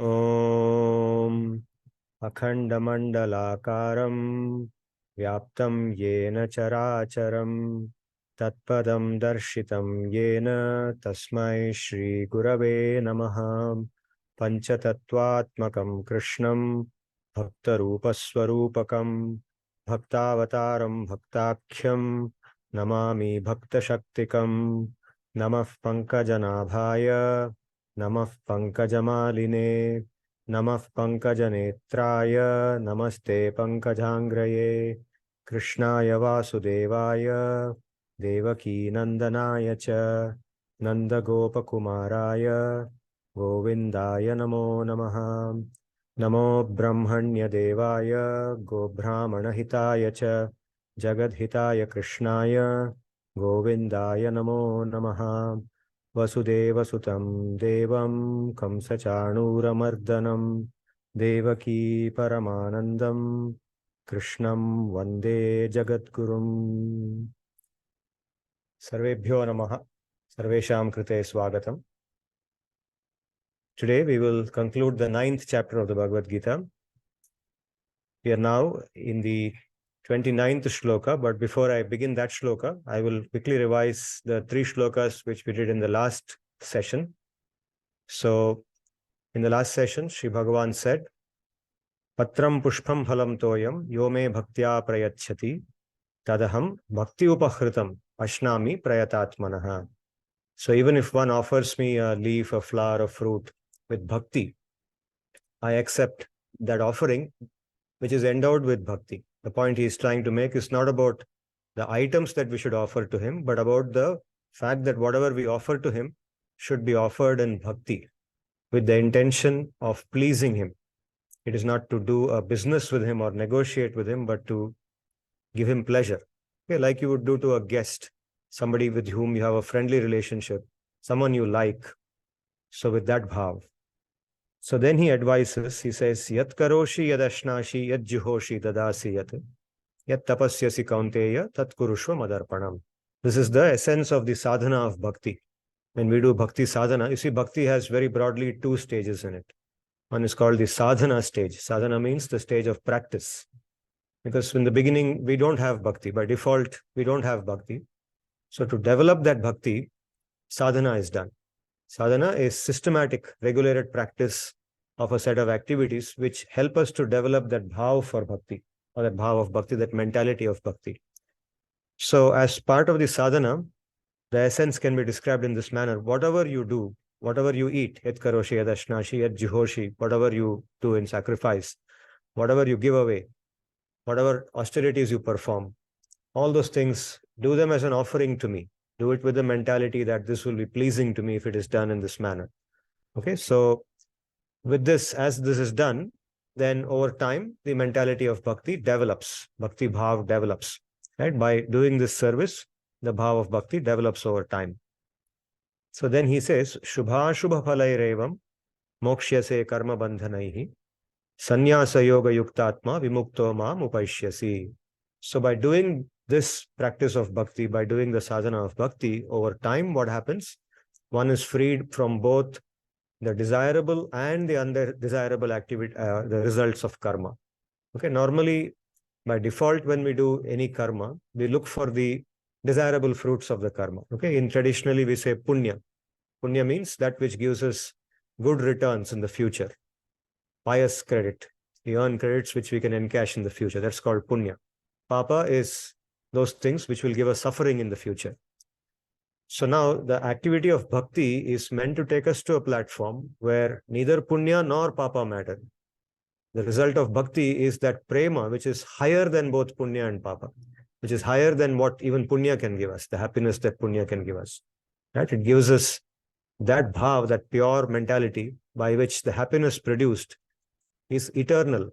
Om Akhandamandalakaram Vyaptam Yena Characharam Tatpadam Darshitam Yena Tasmai Shri Gurave Namaha Panchatattvatmakam Krishnam Bhaktarupaswarupakam Bhaktavataram Bhaktakhyam Namami Bhaktashaktikam Namah Pankajanabhaya Namah Pankajamaline Namah Pankajanetraya Namaste Pankajangraye Krishnaya Vasudevaya Devaki Nandanaya Cha Nanda Gopakumaraya Govindaya Namo Namaha Namo Brahmanya Devaya Go Brahmana Hitaya Cha Jagadhitaya Krishnaya Govindaya Namo Namaha Vasudevasutam Devam Kamsachanuramardanam Devaki Paramanandam Krishnam Vande Jagadgurum. Sarvebhyo Namaha Sarvesham Krite Swagatam. Today we will conclude the 9th chapter of the Bhagavad-Gita. We are now in the 29th shloka, but before I begin that shloka, I will quickly revise the 3 shlokas which we did in the last session. So, in the last session, Sri Bhagavan said, Patram pushpam phalam toyam yome bhaktya prayachati tadaham bhakti upahritam ashnami prayatatmanaha. So, even if one offers me a leaf, a flower, a fruit with bhakti, I accept that offering which is endowed with bhakti. The point he is trying to make is not about the items that we should offer to him, but about the fact that whatever we offer to him should be offered in bhakti, with the intention of pleasing him. It is not to do a business with him or negotiate with him, but to give him pleasure. Okay, like you would do to a guest, somebody with whom you have a friendly relationship, someone you like. So with that bhav. So then he advises, he says, Yat karoshi yad ashnashi yad juhoshi dadasi yat yat tapasyasi kaunteya tat kurushva madarpanam. This is the essence of the sadhana of bhakti. When we do bhakti sadhana, you see, bhakti has very broadly 2 stages in it. One is called the sadhana stage. Sadhana means the stage of practice. Because in the beginning, we don't have bhakti. By default, we don't have bhakti. So to develop that bhakti, sadhana is done. Sadhana is systematic, regulated practice of a set of activities which help us to develop that bhav for bhakti, or that bhav of bhakti, that mentality of bhakti. So as part of the sadhana, the essence can be described in this manner. Whatever you do, whatever you eat, yat karoshi, yat ashnashi, yat jihoshi, whatever you do in sacrifice, whatever you give away, whatever austerities you perform, all those things, do them as an offering to me. Do it with the mentality that this will be pleasing to me if it is done in this manner. Okay, so with this, as this is done, then over time, the mentality of bhakti develops. Bhakti bhav develops. Right? By doing this service, the bhav of bhakti develops over time. So then he says, Shubha Shubha Phalairevam Mokshyase Karma Bandhanaihi Sannyasa Yoga Yuktatma Vimukto Mam Upaishyasi. So by doing this practice of bhakti, by doing the sadhana of bhakti, over time, what happens? One is freed from both the desirable and the undesirable activity, the results of karma. Okay, normally, by default, when we do any karma, we look for the desirable fruits of the karma. Okay, in traditionally we say punya. Punya means that which gives us good returns in the future. Pious credit. We earn credits which we can encash in the future. That's called punya. Papa is those things which will give us suffering in the future. So now the activity of bhakti is meant to take us to a platform where neither punya nor papa matter. The result of bhakti is that prema, which is higher than both punya and papa, which is higher than what even punya can give us, the happiness that punya can give us. Right? It gives us that bhav, that pure mentality by which the happiness produced is eternal.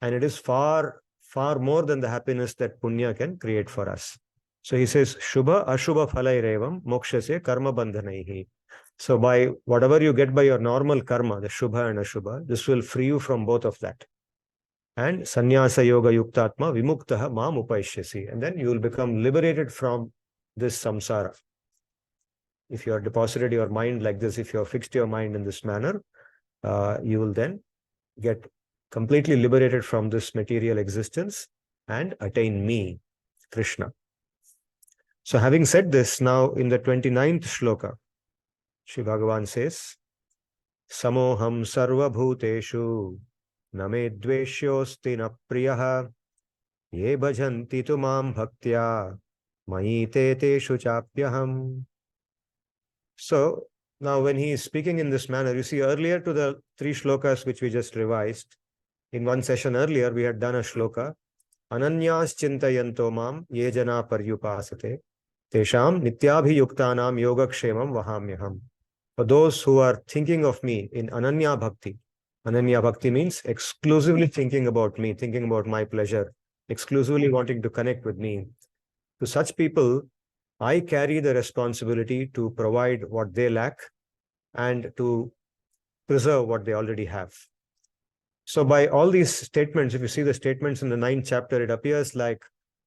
And it is far, far more than the happiness that punya can create for us. So he says, Shubha Ashubha Phalairevam Mokshase Karma Bandhanaihi. So by whatever you get by your normal karma, the Shubha and Ashubha, this will free you from both of that. And Sannyasa Yoga Yuktatma Vimuktaha Mam Upaishyasi. And then you will become liberated from this samsara. If you have deposited your mind like this, if you have fixed your mind in this manner, you will then get completely liberated from this material existence and attain me, Krishna. So having said this, now in the 29th shloka, Sri Bhagavan says, Samoham sarva bhuteshu name dveshyosti na priyaha ye bhajanti tu mam bhaktya mayi te teshu chapyaham. So now when he is speaking in this manner, you see earlier to the 3 shlokas which we just revised, in one session earlier we had done a shloka, Ananyas chintayanto mam ye jana paryupasate tesham nityabhiyuktanam yogakshemam vahamyaham. For those who are thinking of me in Ananya Bhakti. Ananya Bhakti means exclusively thinking about me, thinking about my pleasure, exclusively wanting to connect with me. To such people, I carry the responsibility to provide what they lack and to preserve what they already have. So by all these statements, if you see the statements in the 9th chapter, it appears like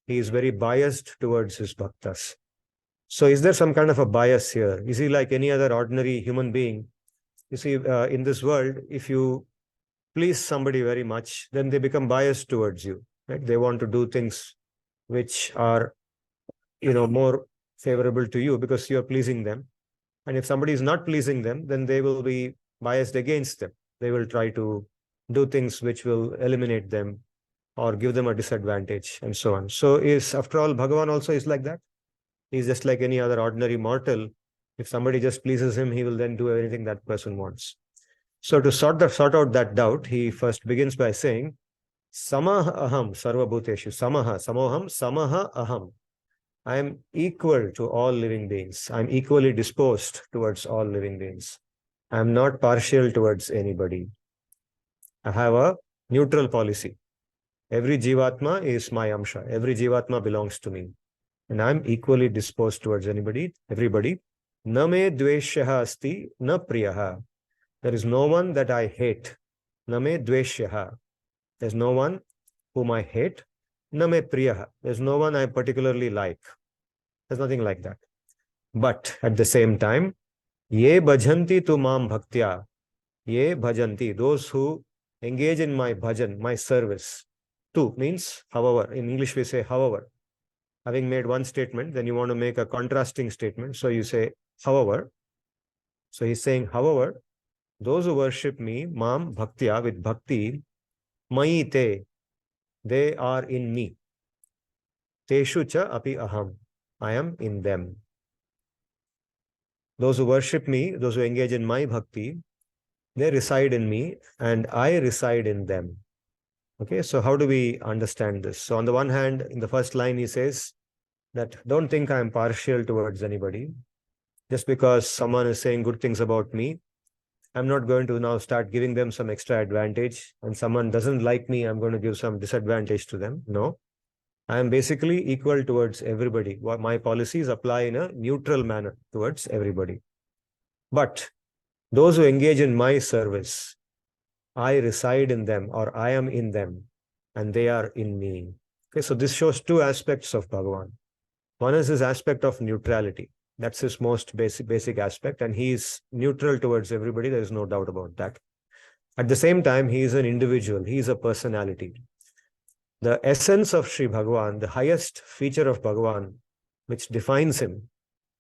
he is very biased towards his bhaktas. So is there some kind of a bias here? Is he like any other ordinary human being? You see, in this world, if you please somebody very much, then they become biased towards you. Right? They want to do things which are, more favorable to you because you are pleasing them. And if somebody is not pleasing them, then they will be biased against them. They will try to do things which will eliminate them or give them a disadvantage and so on. So after all, Bhagavan also is like that. He's just like any other ordinary mortal. If somebody just pleases him, he will then do everything that person wants. So to sort out that doubt, he first begins by saying, Samaha aham sarva bhuteshu. Samaha, samoham, samaha aham. I am equal to all living beings. I'm equally disposed towards all living beings. I'm not partial towards anybody. I have a neutral policy. Every jivatma is my amsha. Every jivatma belongs to me. And I'm equally disposed towards everybody. Na me dveshyaha asti na priyaha. There is no one that I hate. Na me dveshyaha. There's no one whom I hate. Na me priyaha. There's no one I particularly like. There's nothing like that. But at the same time, ye bhajanti tu mam bhaktya. Ye bhajanti. Those who engage in my bhajan, my service. Tu means however. In English we say however. Having made one statement, then you want to make a contrasting statement. So you say, however. So he's saying, however, those who worship me, mam bhaktya, with bhakti, mayi te, they are in me. Teshu cha api aham, I am in them. Those who worship me, those who engage in my bhakti, they reside in me and I reside in them. Okay, so how do we understand this? So on the one hand, in the first line, he says that don't think I am partial towards anybody. Just because someone is saying good things about me, I'm not going to now start giving them some extra advantage. And someone doesn't like me, I'm going to give some disadvantage to them. No, I am basically equal towards everybody. My policies apply in a neutral manner towards everybody. But those who engage in my service, I reside in them or I am in them and they are in me. Okay, so this shows 2 aspects of Bhagavan. One is his aspect of neutrality. That's his most basic aspect, and he is neutral towards everybody. There is no doubt about that. At the same time, he is an individual. He is a personality. The essence of Sri Bhagavan, the highest feature of Bhagavan, which defines him,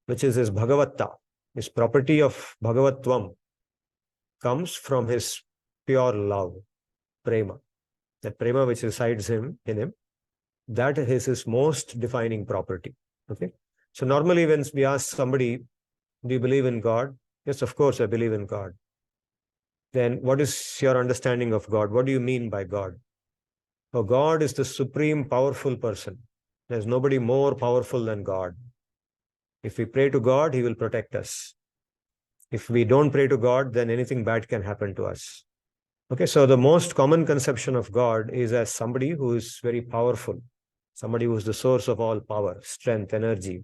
which is his Bhagavata, his property of Bhagavatvam, comes from his pure love, prema. That prema which resides in him, that is his most defining property. Okay. So normally when we ask somebody, do you believe in God? Yes, of course, I believe in God. Then what is your understanding of God? What do you mean by God? Oh, God is the supreme powerful person. There's nobody more powerful than God. If we pray to God, he will protect us. If we don't pray to God, then anything bad can happen to us. Okay, so the most common conception of God is as somebody who is very powerful, somebody who is the source of all power, strength, energy,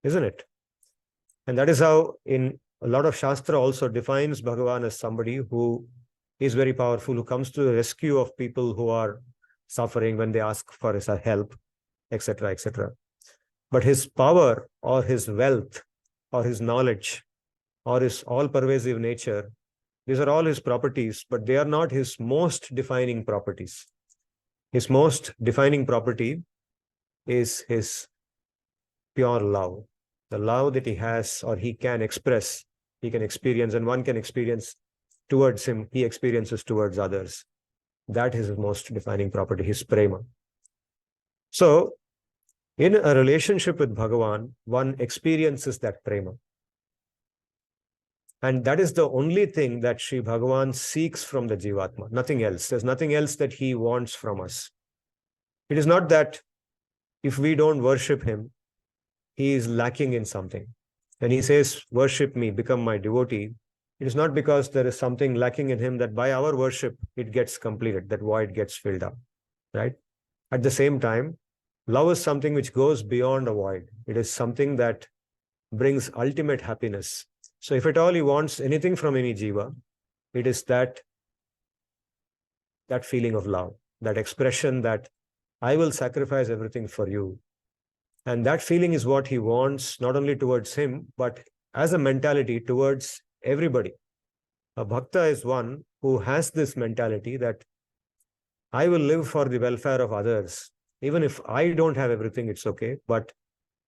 isn't it? And that is how in a lot of Shastra also defines Bhagavan as somebody who is very powerful, who comes to the rescue of people who are suffering when they ask for his help, etc., etc. But his power or his wealth or his knowledge or his all-pervasive nature These are all his properties, but they are not his most defining properties. His most defining property is his pure love. The love that he has or he can express, he can experience, and one can experience towards him, he experiences towards others. That is his most defining property, his prema. So, in a relationship with Bhagavan, one experiences that prema. And that is the only thing that Sri Bhagavan seeks from the Jivatma, nothing else. There's nothing else that he wants from us. It is not that if we don't worship him, he is lacking in something. When he says, worship me, become my devotee, it is not because there is something lacking in him that by our worship, it gets completed, that void gets filled up, right? At the same time, love is something which goes beyond a void. It is something that brings ultimate happiness. So if at all he wants anything from any jiva, it is that feeling of love, that expression that I will sacrifice everything for you. And that feeling is what he wants, not only towards him, but as a mentality towards everybody. A bhakta is one who has this mentality that I will live for the welfare of others. Even if I don't have everything, it's okay, but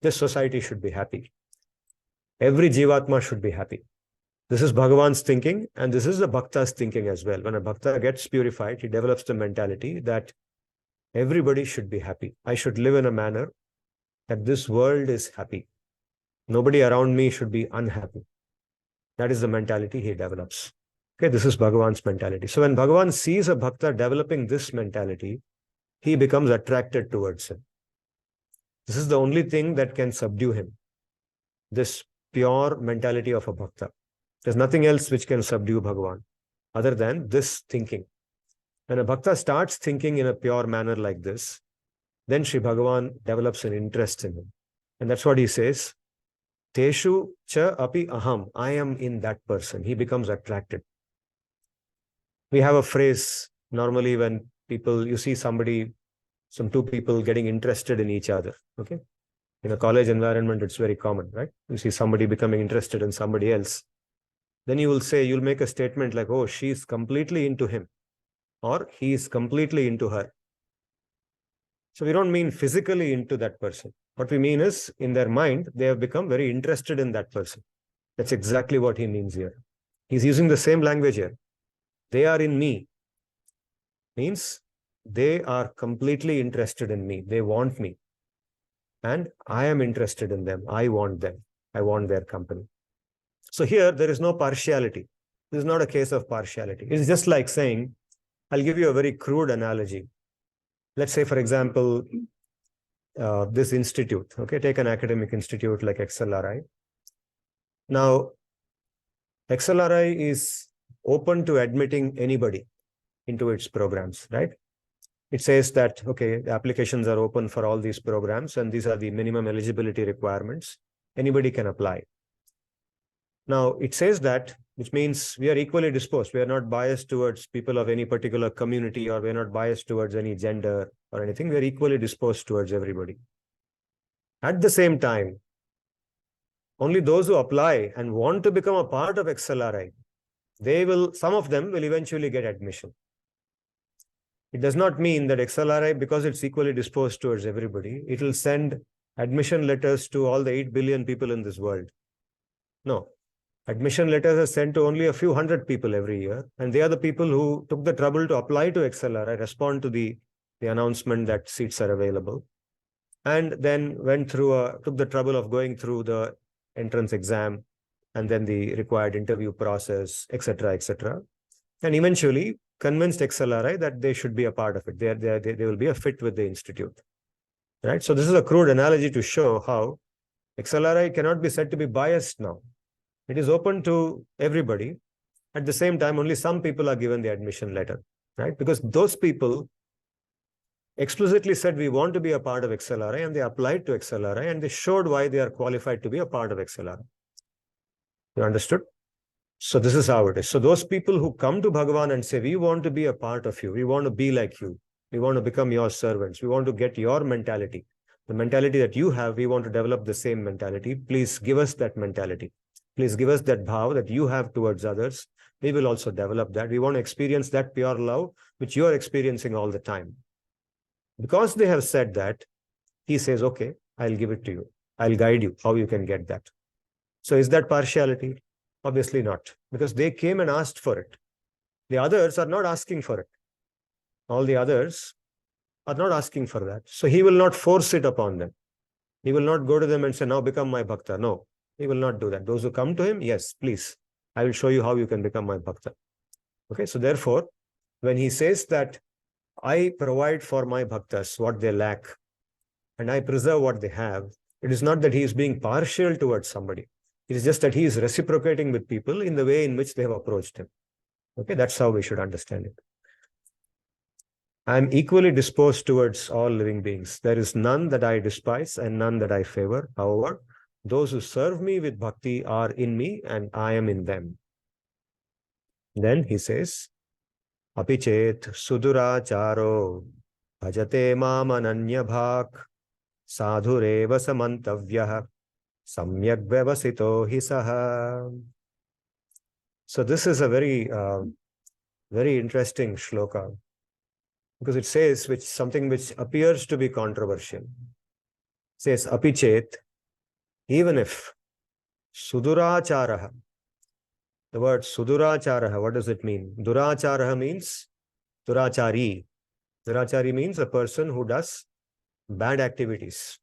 this society should be happy. Every jivatma should be happy. This is Bhagavan's thinking, and this is the bhakta's thinking as well. When a bhakta gets purified, he develops the mentality that everybody should be happy. I should live in a manner that this world is happy. Nobody around me should be unhappy. That is the mentality he develops. Okay, this is Bhagavan's mentality. So when Bhagavan sees a bhakta developing this mentality, he becomes attracted towards him. This is the only thing that can subdue him. This pure mentality of a bhakta. There's nothing else which can subdue Bhagavan other than this thinking. When a bhakta starts thinking in a pure manner like this, then Sri Bhagavan develops an interest in him. And that's what he says. Teshu cha api aham. I am in that person. He becomes attracted. We have a phrase normally when you see some two people getting interested in each other. Okay. In a college environment, it's very common, right? You see somebody becoming interested in somebody else. Then you'll make a statement like, oh, she's completely into him, or he is completely into her. So we don't mean physically into that person. What we mean is, in their mind, they have become very interested in that person. That's exactly what he means here. He's using the same language here. They are in me. Means they are completely interested in me. They want me. And I am interested in them. I want them. I want their company. So here, there is no partiality. This is not a case of partiality. It's just like saying, I'll give you a very crude analogy. Let's say, for example, this institute, okay, take an academic institute like XLRI. Now, XLRI is open to admitting anybody into its programs, right? It says that, okay, the applications are open for all these programs, and these are the minimum eligibility requirements. Anybody can apply. Now, it says that, which means we are equally disposed. We are not biased towards people of any particular community, or we are not biased towards any gender or anything. We are equally disposed towards everybody. At the same time, only those who apply and want to become a part of XLRI, some of them will eventually get admission. It does not mean that XLRI, because it's equally disposed towards everybody, it will send admission letters to all the 8 billion people in this world. No. Admission letters are sent to only a few hundred people every year, and they are the people who took the trouble to apply to XLRI, respond to the announcement that seats are available, and then took the trouble of going through the entrance exam, and then the required interview process, etc., etc., and eventually convinced XLRI that they should be a part of it. They will be a fit with the institute, right? So this is a crude analogy to show how XLRI cannot be said to be biased now. It is open to everybody. At the same time, only some people are given the admission letter, right? Because those people explicitly said, we want to be a part of XLRI, and they applied to XLRI, and they showed why they are qualified to be a part of XLRI. You understood? So this is how it is. So those people who come to Bhagavan and say, we want to be a part of you, we want to be like you, we want to become your servants, we want to get your mentality, the mentality that you have, we want to develop the same mentality. Please give us that mentality. Please give us that bhav that you have towards others. We will also develop that. We want to experience that pure love which you are experiencing all the time. Because they have said that, he says, okay, I'll give it to you. I'll guide you how you can get that. So is that partiality? Obviously not, because they came and asked for it. The others are not asking for it. All the others are not asking for that. So he will not force it upon them. He will not go to them and say, now become my bhakta. No, he will not do that. Those who come to him, yes, please, I will show you how you can become my bhakta. Okay, so therefore, when he says that I provide for my bhaktas what they lack and I preserve what they have, it is not that he is being partial towards somebody. It is just that he is reciprocating with people in the way in which they have approached him. Okay, that's how we should understand it. I am equally disposed towards all living beings. There is none that I despise and none that I favor. However, those who serve me with bhakti are in me and I am in them. Then he says, Apichet suduracharo bhajate mam ananya bhak sadhureva samantavyah samyak vyavasito hi saha. So this is a very interesting shloka, because it says something which appears to be controversial. It says, apichet, even if, suduracharaha. The word suduracharaha, what does it mean? Duracharaha means durachari. Durachari means a person who does bad activities.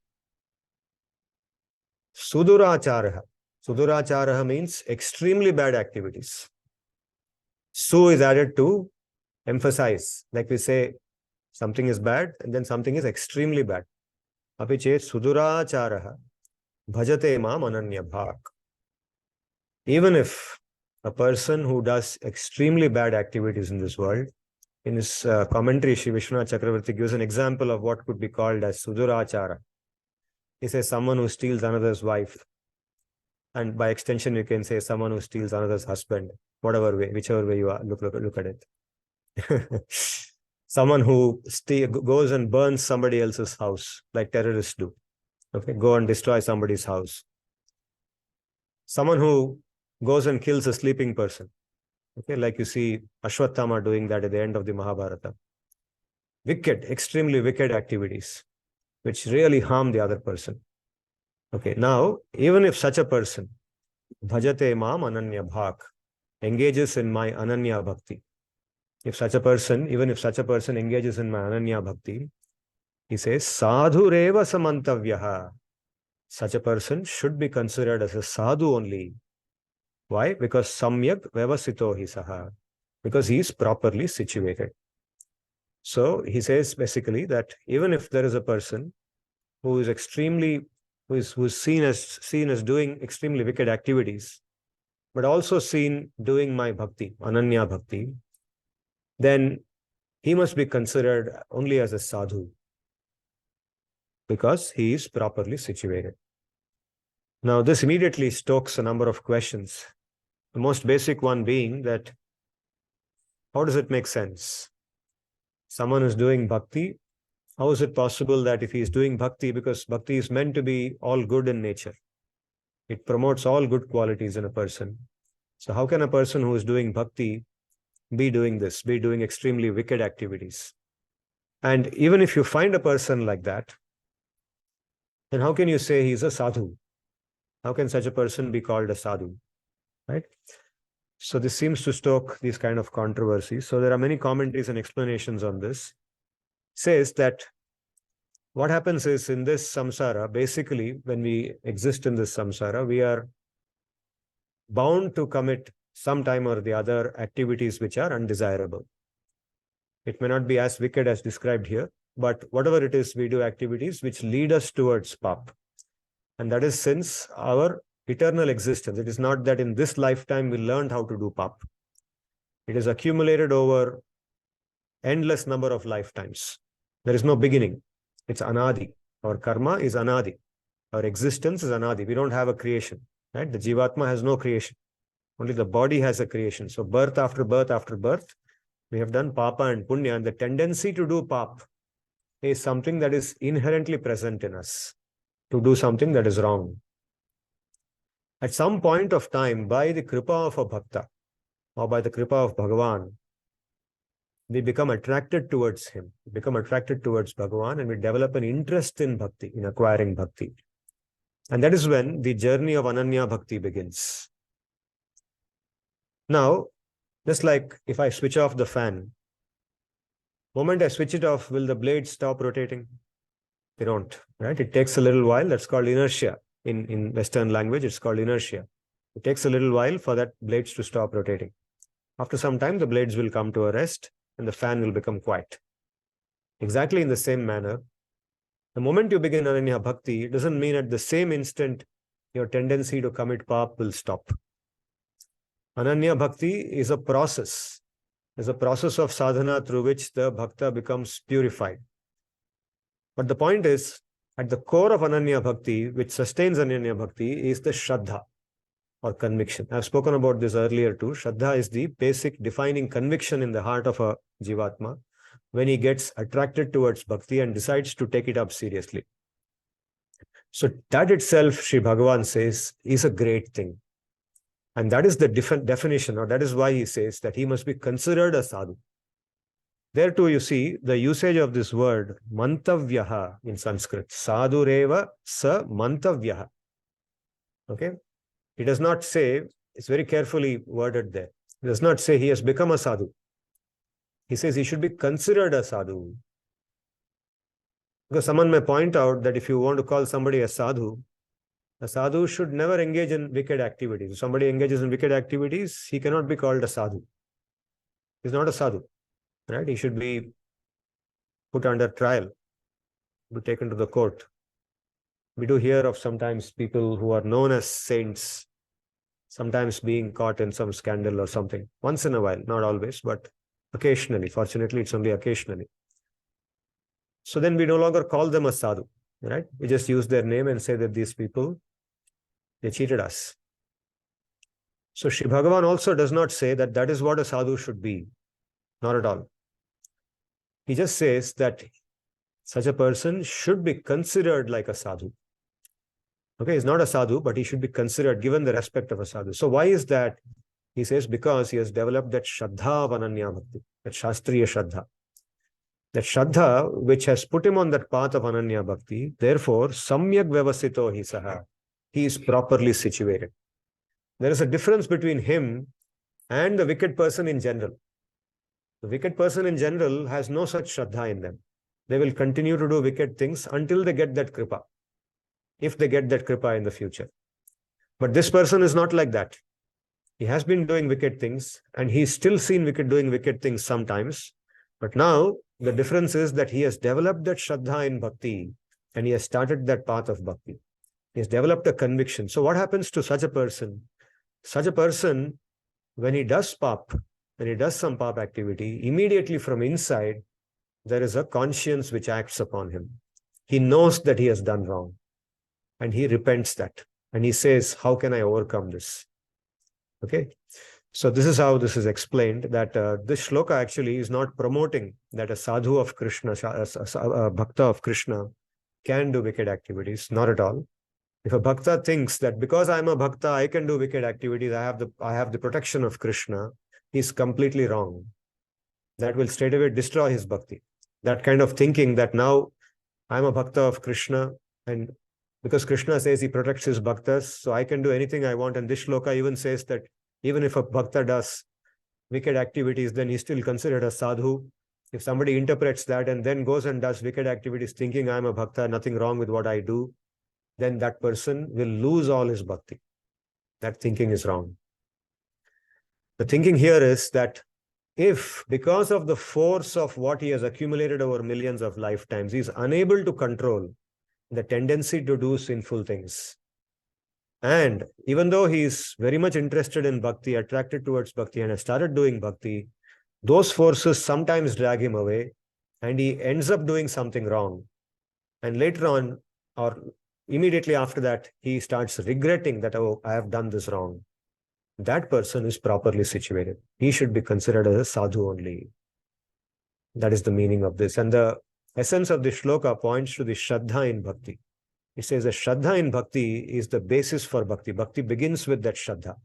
Suduracharaha. Suduracharaha means extremely bad activities. Su is added to emphasize. Like we say, something is bad and then something is extremely bad. Apichet suduracharaha bhajate mam ananya bhak. Even if a person who does extremely bad activities in this world, in his commentary, Sri Vishwanath Chakravarti gives an example of what could be called as sudurachara. He says someone who steals another's wife, and by extension you can say someone who steals another's husband, whatever way, whichever way you are, look at it. Someone who goes and burns somebody else's house, like terrorists do. Okay, go and destroy somebody's house. Someone who goes and kills a sleeping person. Okay, like you see Ashwatthama doing that at the end of the Mahabharata. Wicked, extremely wicked activities, which really harm the other person. Okay, now, even if such a person, bhajate mam ananya bhak, engages in my ananya bhakti. If such a person, even if such a person engages in my ananya bhakti, he says, sadhu reva samantavyaha. Such a person should be considered as a sadhu only. Why? Because samyak vyavasito hi saha. Because he is properly situated. So he says basically that even if there is a person who is seen as doing extremely wicked activities, but also seen doing my bhakti, ananya bhakti, then he must be considered only as a sadhu, because he is properly situated. Now, this immediately stokes a number of questions. The most basic one being that, how does it make sense? Someone is doing bhakti. How is it possible that if he is doing bhakti, because bhakti is meant to be all good in nature, it promotes all good qualities in a person. So how can a person who is doing bhakti be doing extremely wicked activities? And even if you find a person like that, then how can you say he's a sadhu? How can such a person be called a sadhu? Right? So this seems to stoke these kind of controversies. So there are many commentaries and explanations on this. Says that what happens is, in this samsara, basically when we exist in this samsara, we are bound to commit some time or the other activities which are undesirable. It may not be as wicked as described here, but whatever it is, we do activities which lead us towards pap. And that is since our eternal existence. It is not that in this lifetime we learned how to do pap. It is accumulated over endless number of lifetimes. There is no beginning. It's anadi. Our karma is anadi. Our existence is anadi. We don't have a creation. Right? The jivatma has no creation. Only the body has a creation. So birth after birth after birth, we have done papa and punya. And the tendency to do pap is something that is inherently present in us, to do something that is wrong. At some point of time, by the kripa of a bhakta, or by the kripa of Bhagavan, we become attracted towards him, we become attracted towards Bhagavan, and we develop an interest in bhakti, in acquiring bhakti. And that is when the journey of Ananya Bhakti begins. Now, just like if I switch off the fan, moment I switch it off, will the blades stop rotating? They don't, right? It takes a little while. That's called inertia. In Western language, it's called inertia. It takes a little while for that blades to stop rotating. After some time, the blades will come to a rest and the fan will become quiet. Exactly in the same manner, the moment you begin Ananya Bhakti, it doesn't mean at the same instant your tendency to commit pap will stop. Ananya Bhakti is a process. It's a process of sadhana through which the bhakta becomes purified. But the point is, at the core of Ananya Bhakti, which sustains Ananya Bhakti, is the Shraddha or conviction. I've spoken about this earlier too. Shraddha is the basic defining conviction in the heart of a Jivatma when he gets attracted towards Bhakti and decides to take it up seriously. So that itself, Sri Bhagavan says, is a great thing. And that is the definition, or that is why he says that he must be considered a sadhu. There too, you see the usage of this word, mantavyaha in Sanskrit. Sadhureva sa mantavyaha. Okay? He does not say, it's very carefully worded there. He does not say he has become a sadhu. He says he should be considered a sadhu. Because someone may point out that if you want to call somebody a sadhu should never engage in wicked activities. If somebody engages in wicked activities, he cannot be called a sadhu. He's not a sadhu. Right? He should be put under trial, be taken to the court. We do hear of sometimes people who are known as saints, sometimes being caught in some scandal or something. Once in a while, not always, but occasionally. Fortunately, it's only occasionally. So then we no longer call them a sadhu, right? We just use their name and say that these people, they cheated us. So Sri Bhagavan also does not say that that is what a sadhu should be. Not at all. He just says that such a person should be considered like a sadhu. Okay, he's not a sadhu, but he should be considered, given the respect of a sadhu. So why is that? He says because he has developed that Shraddha of Ananya Bhakti, that Shastriya Shraddha. That Shraddha, which has put him on that path of Ananya Bhakti, therefore, Samyak Vyavasito hi saha. He is properly situated. There is a difference between him and the wicked person in general. The wicked person in general has no such Shraddha in them. They will continue to do wicked things until they get that kripa, if they get that kripa in the future. But this person is not like that. He has been doing wicked things and he's still seen doing wicked things sometimes. But now the difference is that he has developed that Shraddha in Bhakti and he has started that path of Bhakti. He has developed a conviction. So what happens to such a person? Such a person, when he does pap, when he does some pap activity, immediately from inside, there is a conscience which acts upon him. He knows that he has done wrong and he repents that. And he says, how can I overcome this? Okay. So this is how this is explained, that this shloka actually is not promoting that a sadhu of Krishna, a bhakta of Krishna can do wicked activities. Not at all. If a bhakta thinks that because I am a bhakta, I can do wicked activities, I have the protection of Krishna, he's completely wrong. That will straightaway destroy his bhakti. That kind of thinking that now I'm a bhakta of Krishna and because Krishna says he protects his bhaktas, so I can do anything I want. And this shloka even says that even if a bhakta does wicked activities, then he's still considered a sadhu. If somebody interprets that and then goes and does wicked activities thinking I'm a bhakta, nothing wrong with what I do, then that person will lose all his bhakti. That thinking is wrong. The thinking here is that if, because of the force of what he has accumulated over millions of lifetimes, he is unable to control the tendency to do sinful things, and even though he is very much interested in bhakti, attracted towards bhakti, and has started doing bhakti, those forces sometimes drag him away, and he ends up doing something wrong. And later on, or immediately after that, he starts regretting that, oh, I have done this wrong. That person is properly situated. He should be considered as a sadhu only. That is the meaning of this. And the essence of the shloka points to the Shraddha in bhakti. It says that Shraddha in Bhakti is the basis for Bhakti. Bhakti begins with that Shraddha.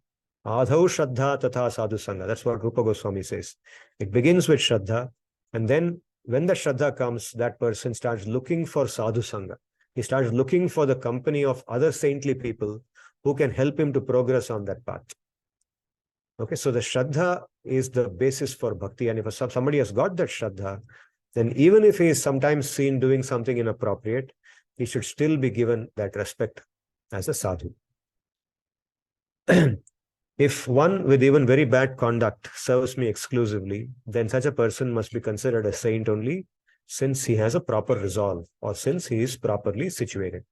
Adhau Shraddha Tatha Sadhu Sangha. That's what Rupa Goswami says. It begins with Shraddha, and then when the Shraddha comes, that person starts looking for Sadhu Sangha. He starts looking for the company of other saintly people who can help him to progress on that path. Okay, so the Shraddha is the basis for Bhakti, and if somebody has got that Shraddha, then even if he is sometimes seen doing something inappropriate, he should still be given that respect as a sadhu. If one with even very bad conduct serves me exclusively, then such a person must be considered a saint only, since he has a proper resolve, or since he is properly situated.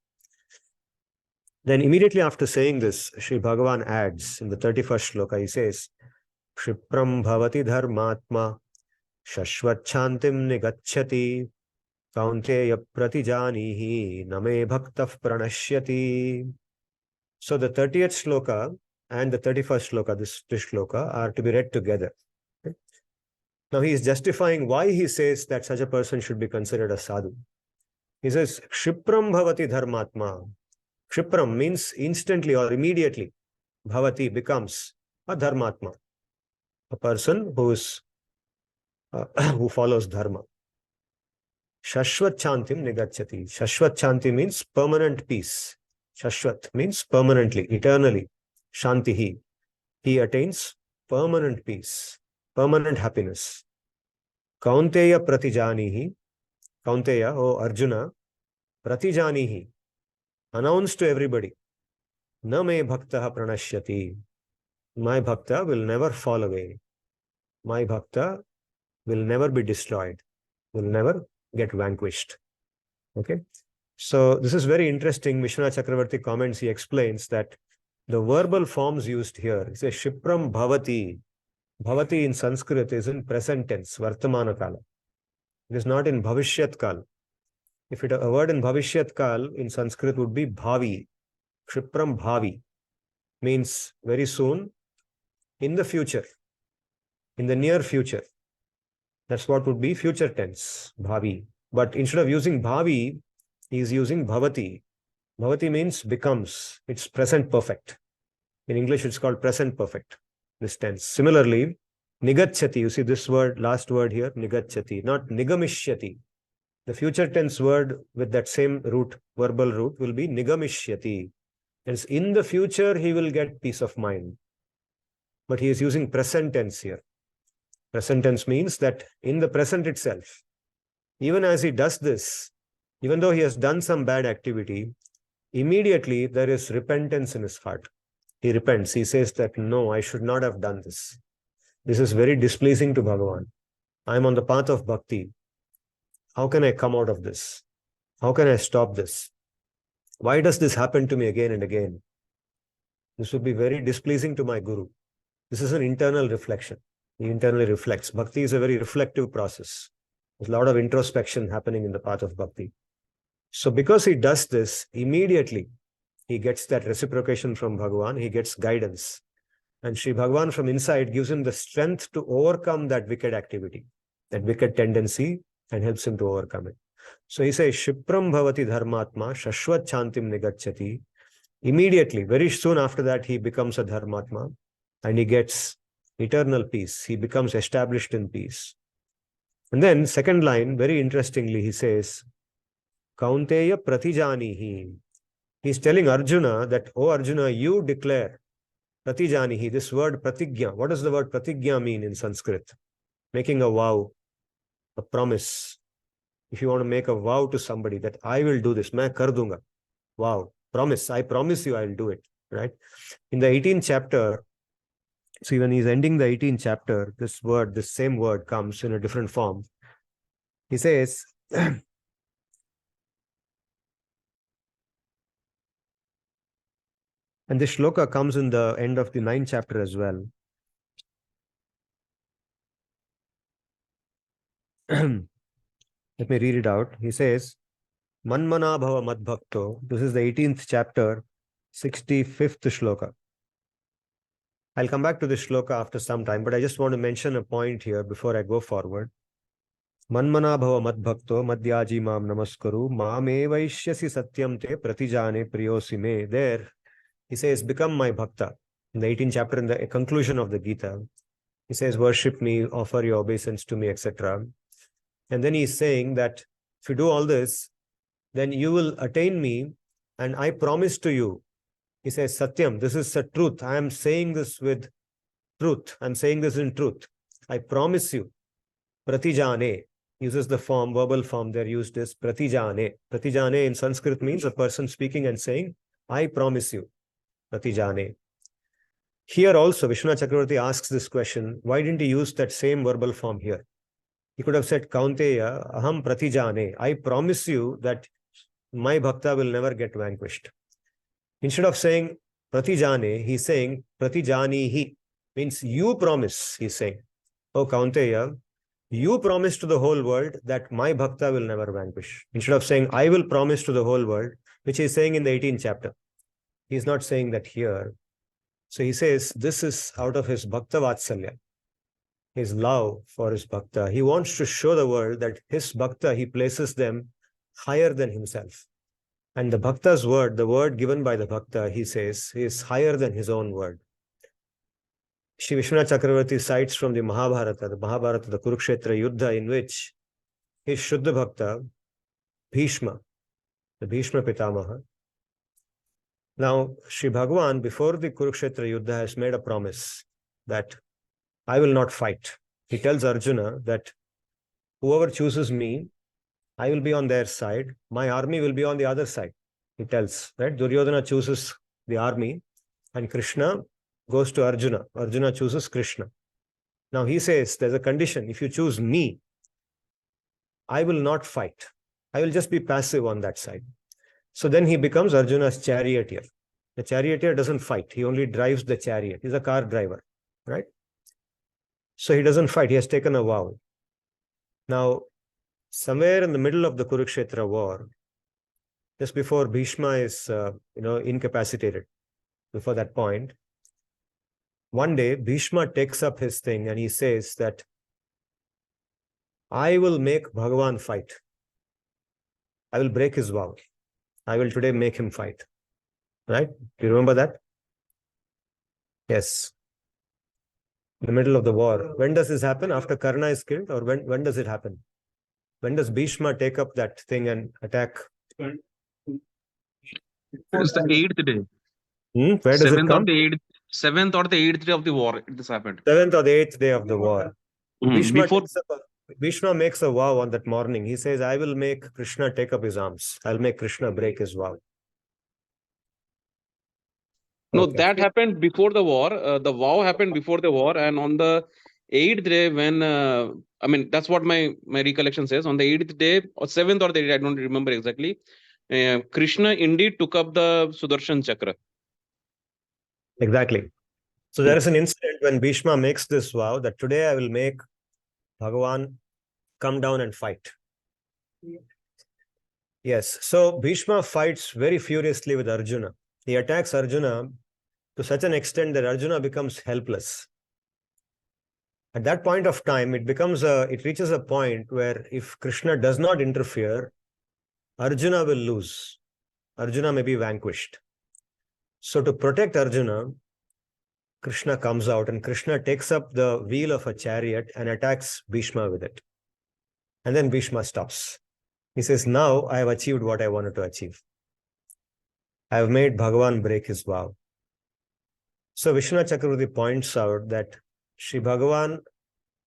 Then immediately after saying this, Sri Bhagavan adds in the 31st shloka, he says, Kshipram bhavati dharmatma shashvachantim nigacchati kaunteya pratijanihi name bhaktah pranashyati. So the 30th shloka and the 31st shloka, this shloka, are to be read together. Okay? Now he is justifying why he says that such a person should be considered a sadhu. He says, Kshipram bhavati dharmatma. Kshipram means instantly or immediately. Bhavati becomes a dharmatma, a person who is who follows dharma. Shashvat chantim nigacchati. Shashvat chanti means permanent peace. Shashvat means permanently, eternally. Shantihi. He attains permanent peace, permanent happiness. Kaunteya pratijanihi. Kaunteya, oh Arjuna, pratijanihi. Announce to everybody. Na me bhaktah pranashyati. My bhakta will never fall away. My bhakta will never be destroyed, will never get vanquished. Okay. So this is very interesting. Vishwanath Chakravarti comments, he explains that the verbal forms used here, he says Shipram Bhavati. Bhavati in Sanskrit is in present tense, Vartamana Kala. It is not in Bhavishyat Kala. If it a word in Bhavishyat Kala in Sanskrit would be Bhavi. Shipram Bhavi means very soon, in the future, in the near future. That's what would be future tense, Bhavi. But instead of using Bhavi, he is using Bhavati. Bhavati means becomes. It's present perfect. In English, it's called present perfect, this tense. Similarly, Nigacchati, you see this word, last word here, Nigacchati, not Nigamishyati. The future tense word with that same root, verbal root, will be Nigamishyati. Hence, in the future, he will get peace of mind. But he is using present tense here. Present tense means that in the present itself, even as he does this, even though he has done some bad activity, immediately there is repentance in his heart. He repents. He says that, no, I should not have done this. This is very displeasing to Bhagavan. I am on the path of bhakti. How can I come out of this? How can I stop this? Why does this happen to me again and again? This would be very displeasing to my guru. This is an internal reflection. He internally reflects. Bhakti is a very reflective process. There's a lot of introspection happening in the path of bhakti. So because he does this, immediately he gets that reciprocation from Bhagavan. He gets guidance. And Sri Bhagavan from inside gives him the strength to overcome that wicked activity, that wicked tendency, and helps him to overcome it. So he says, Shipram bhavati dharmatma shashvat chantim nigacchati. Immediately, very soon after that, he becomes a dharmatma and he gets eternal peace. He becomes established in peace. And then second line, very interestingly, he says, Kaunteya pratijanihi. He's telling Arjuna that, oh Arjuna, you declare pratijanihi, this word pratigya. What does the word pratigya mean in Sanskrit? Making a vow, a promise. If you want to make a vow to somebody that I will do this, main kar dunga. Wow, promise. I promise you I will do it. Right? In the 18th chapter, see, when he's ending the 18th chapter, this word, this same word comes in a different form. He says, and this shloka comes in the end of the 9th chapter as well. Let me read it out. He says, Manmana bhava madbhakto. This is the 18th chapter, 65th shloka. I'll come back to this shloka after some time, but I just want to mention a point here before I go forward. Manmana bhava madbhakto madhyaji mam namaskaru mame vaishyasi satyam te pratijane priyosi me. There he says, become my bhakta. In the 18th chapter, in the conclusion of the Gita, he says, worship me, offer your obeisance to me, etc. And then he's saying that if you do all this, then you will attain me, and I promise to you. He says, Satyam, this is the truth. I am saying this with truth. I'm saying this in truth. I promise you. Pratijane uses the form, verbal form there used is pratijane. Pratijane in Sanskrit means a person speaking and saying, I promise you. Pratijane. Here also, Vishwanath Chakravarti asks this question, why didn't he use that same verbal form here? He could have said, Kaunteya, aham pratijane. I promise you that my bhakta will never get vanquished. Instead of saying pratijane, he's saying pratijanihi, means you promise, he's saying. Oh Kaunteya, you promise to the whole world that my bhakta will never vanquish. Instead of saying, I will promise to the whole world, which he's saying in the 18th chapter. He's not saying that here. So he says, this is out of his bhakta vatsalya, his love for his bhakta. He wants to show the world that his bhakta, he places them higher than himself. And the bhakta's word, the word given by the bhakta, he says, is higher than his own word. Shri Vishwanath Chakravarti cites from the Mahabharata, the Kurukshetra Yuddha, in which his Shuddha Bhakta, Bhishma, the Bhishma Pitamaha. Now, Shri Bhagavan, before the Kurukshetra Yuddha, has made a promise that I will not fight. He tells Arjuna that whoever chooses me, I will be on their side. My army will be on the other side. He tells, right? Duryodhana chooses the army and Krishna goes to Arjuna. Arjuna chooses Krishna. Now he says, there's a condition. If you choose me, I will not fight. I will just be passive on that side. So then he becomes Arjuna's charioteer. The charioteer doesn't fight. He only drives the chariot. He's a car driver, right? So he doesn't fight. He has taken a vow. Now, somewhere in the middle of the Kurukshetra war, just before Bhishma is, incapacitated, before that point, one day Bhishma takes up his thing and he says that I will make Bhagavan fight. I will break his vow. I will today make him fight. Right? Do you remember that? Yes. In the middle of the war. When does this happen? After Karna is killed, or when does it happen? When does Bhishma take up that thing and attack? It's the 8th day. Where does it come? 7th or the 8th day of the war. This happened. 7th or the 8th day of the war. Before Bhishma makes a vow on that morning. He says, I will make Krishna take up his arms. I'll make Krishna break his vow. No, Okay. that happened before the war. The vow happened before the war, and on the 8th day, when that's what my recollection says. On the 8th day or 7th or the 8th, I don't remember exactly. Krishna indeed took up the Sudarshan Chakra. Exactly. So there is an incident when Bhishma makes this vow that today I will make Bhagavan come down and fight. Yes. So Bhishma fights very furiously with Arjuna. He attacks Arjuna to such an extent that Arjuna becomes helpless. At that point of time, it reaches a point where if Krishna does not interfere, Arjuna will lose. Arjuna may be vanquished. So to protect Arjuna, Krishna comes out and Krishna takes up the wheel of a chariot and attacks Bhishma with it. And then Bhishma stops. He says, now I have achieved what I wanted to achieve. I have made Bhagavan break his vow. So Vishwanath Chakravarti points out that Sri Bhagavan,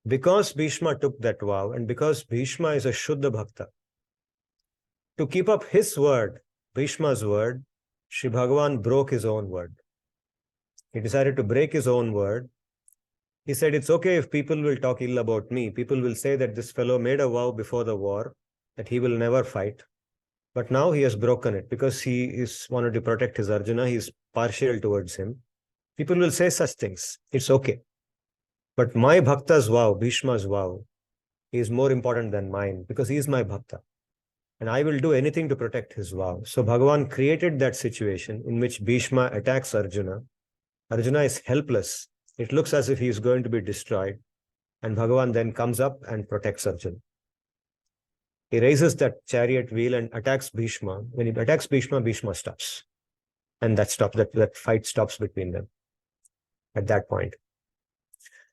because Bhishma took that vow and because Bhishma is a Shuddha Bhakta, to keep up his word, Bhishma's word, Sri Bhagavan broke his own word. He decided to break his own word. He said, it's okay if people will talk ill about me. People will say that this fellow made a vow before the war that he will never fight. But now he has broken it because he is wanted to protect his Arjuna. He is partial towards him. People will say such things. It's okay. But my bhakta's vow, Bhishma's vow, is more important than mine because he is my bhakta. And I will do anything to protect his vow. So Bhagavan created that situation in which Bhishma attacks Arjuna. Arjuna is helpless. It looks as if he is going to be destroyed. And Bhagavan then comes up and protects Arjuna. He raises that chariot wheel and attacks Bhishma. When he attacks Bhishma, Bhishma stops. And that fight stops between them at that point.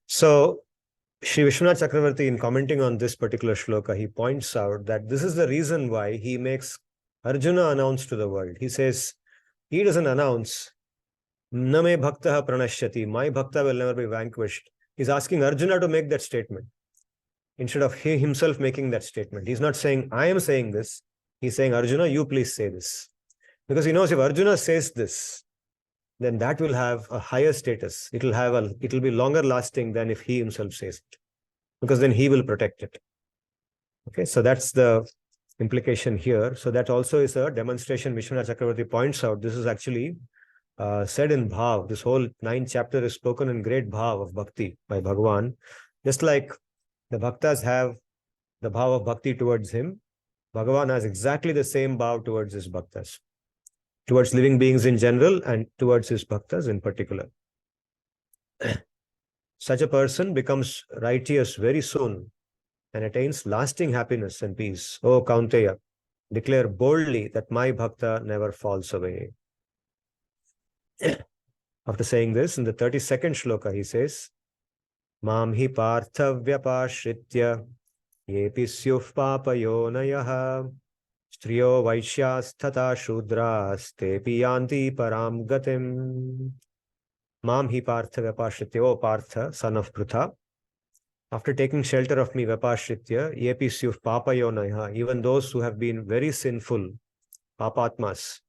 So Sri Vishwanath Chakravarti, in commenting on this particular shloka, he points out that this is the reason why he makes Arjuna announce to the world. He says, he doesn't announce, Name bhaktaha pranashyati, my bhakta will never be vanquished. He's asking Arjuna to make that statement instead of he himself making that statement. He's not saying, I am saying this. He's saying, Arjuna, you please say this. Because he knows if Arjuna says this, then that will have a higher status. It will be longer lasting than if he himself says it, because then he will protect it. Okay, so that's the implication here. So that also is a demonstration. Vishwanath Chakravarti points out this is actually said in bhav. This whole 9th chapter is spoken in great bhav of bhakti by Bhagavan. Just like the bhaktas have the bhav of bhakti towards him, Bhagavan has exactly the same bhav towards his bhaktas, towards living beings in general and towards his bhaktas in particular. Such a person becomes righteous very soon and attains lasting happiness and peace. O Kaunteya, declare boldly that my bhakta never falls away. After saying this, in the 32nd shloka, he says, Mam hi partha vyapashritya yepi syuf papayonayaha striyo vaishyas tata shudras tepi yanti param gatim. Mam hi partha vyapashritya, O Partha, son of Prutha, after taking shelter of me, Vyapashritya, yepi syuf papayonayaha, even those who have been very sinful, papatmas,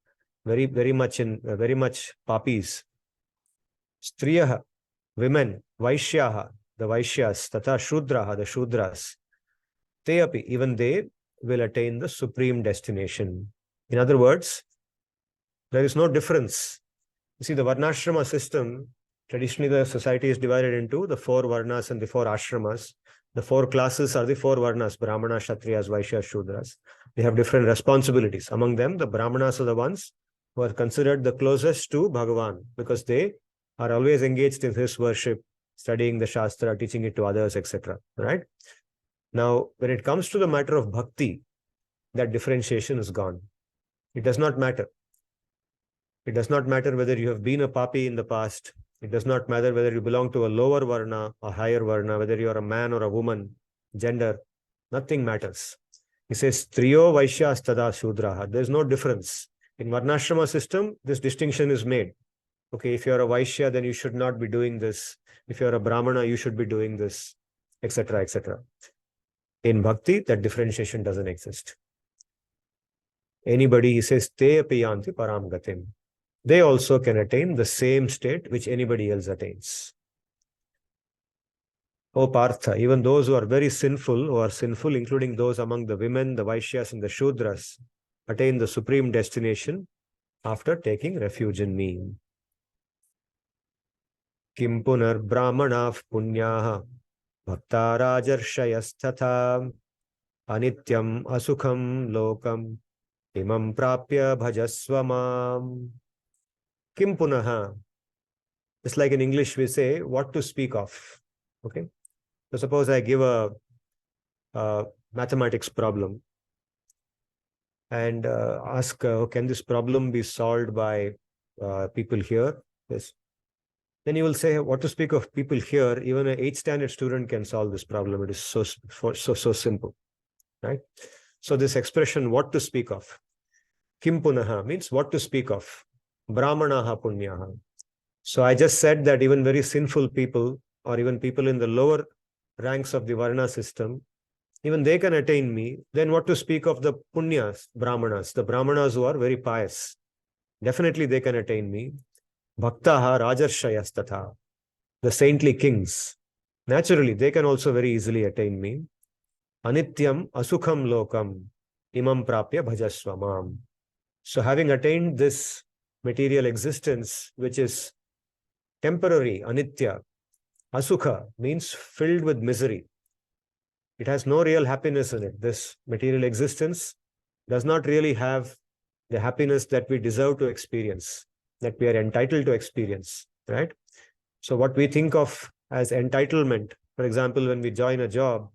very much papis, striyaha, women, vaishyaha, the vaishyas, tata shudraha, the shudras, te api, even they will attain the supreme destination. In other words, there is no difference. You see, the varnashrama system, traditionally the society is divided into the 4 varnas and the 4 ashramas. The 4 classes are the 4 varnas, Brahmana, Kshatriyas, Vaishyas, Shudras. They have different responsibilities. Among them, the Brahmanas are the ones who are considered the closest to Bhagavan, because they are always engaged in his worship, studying the Shastra, teaching it to others, etc. Right? Now, when it comes to the matter of bhakti, that differentiation is gone. It does not matter. It does not matter whether you have been a papi in the past. It does not matter whether you belong to a lower varna or higher varna, whether you are a man or a woman, gender, nothing matters. He says, Triyo Vaishyas Tada Shudraha. There's no difference. In Varnashrama system, this distinction is made. Okay, if you're a Vaishya, then you should not be doing this. If you're a Brahmana, you should be doing this, etc., etc. In Bhakti, that differentiation doesn't exist. Anybody, he says, Te api yanti param gatim. They also can attain the same state which anybody else attains. O Partha, even those who are very sinful, including those among the women, the Vaishyas and the Shudras, attain the supreme destination after taking refuge in me. Kim punar brahmanav punyaha bhakta rajarshayasthatha anityam asukham lokam imam prapya bhajasvamam. Kim punaha. Just like in English we say, what to speak of. Okay. So suppose I give a mathematics problem and ask, can this problem be solved by people here? Yes. Then you will say, what to speak of people here? Even an 8th standard student can solve this problem. It is so simple, right? So this expression, what to speak of, kim punaha, means what to speak of. Brahmanaha punyaha. So I just said that even very sinful people, or even people in the lower ranks of the Varna system, even they can attain me. Then what to speak of the punyas, Brahmanas, the Brahmanas who are very pious? Definitely they can attain me. Bhaktaha rajarshayas tatha, the saintly kings. Naturally, they can also very easily attain me. Anityam asukham lokam imam prapya bhajasvamam. So having attained this material existence, which is temporary, anitya, asukha means filled with misery. It has no real happiness in it. This material existence does not really have the happiness that we deserve to experience, that we are entitled to experience, right? So what we think of as entitlement, for example, when we join a job,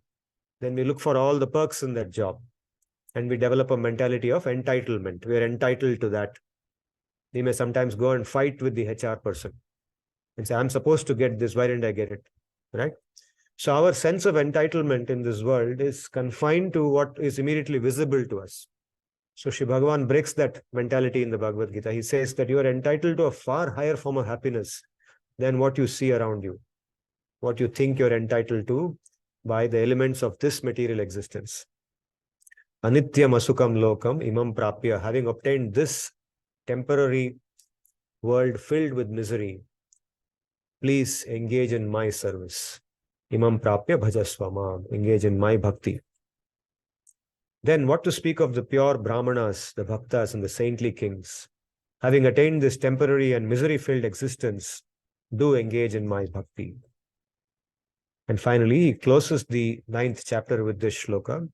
then we look for all the perks in that job. and we develop a mentality of entitlement. We are entitled to that. We may sometimes go and fight with the HR person and say, I'm supposed to get this, why didn't I get it? Right? So our sense of entitlement in this world is confined to what is immediately visible to us. So Shri Bhagavan breaks that mentality in the Bhagavad-Gita. He says that you are entitled to a far higher form of happiness than what you see around you, what you think you're entitled to by the elements of this material existence. Anityam asukam lokam imam prapya, having obtained this temporary world filled with misery, please engage in my service. Imam prapya bhajasvama, engage in my bhakti. Then what to speak of the pure brahmanas, the bhaktas and the saintly kings? Having attained this temporary and misery-filled existence, do engage in my bhakti. And finally, he closes the 9th chapter with this shloka.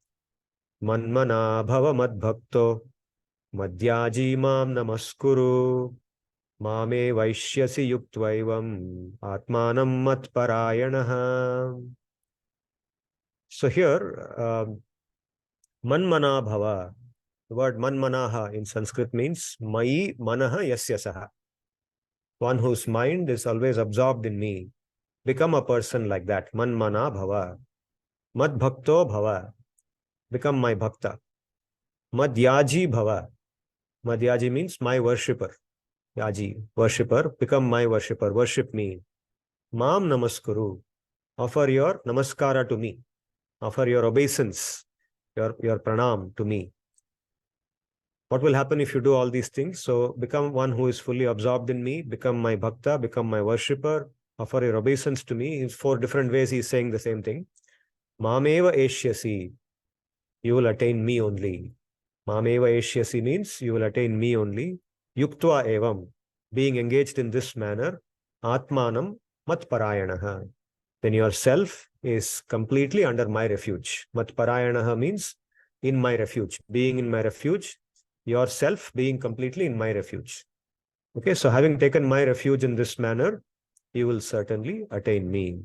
Manmana bhava mad bhakto madhyaji mam namaskuru mame vaishyasi yuktvaivam atmanam mat parayanaha. So here, manmana bhava, the word manmanaha in Sanskrit means mai manaha yasyasaha. One whose mind is always absorbed in me. Become a person like that. Manmana bhava. Mad bhakto bhava. Become my bhakta. Madhyaji bhava. Madhyaji means my worshipper. Yaji, worshipper. Become my worshipper. Worship me. Mam namaskuru. Offer your namaskara to me. Offer your obeisance, your pranam to me. What will happen if you do all these things? So become one who is fully absorbed in me. Become my bhakta. Become my worshipper. Offer your obeisance to me. In 4 different ways he is saying the same thing. Mameva eshyasi. You will attain me only. Mameva eshyasi means you will attain me only. Yuktva evam. Being engaged in this manner. Atmanam mat parayanaha. Then yourself is completely under my refuge. Mat parayanaha means in my refuge. Being in my refuge. Yourself being completely in my refuge. Okay, so having taken my refuge in this manner, you will certainly attain me.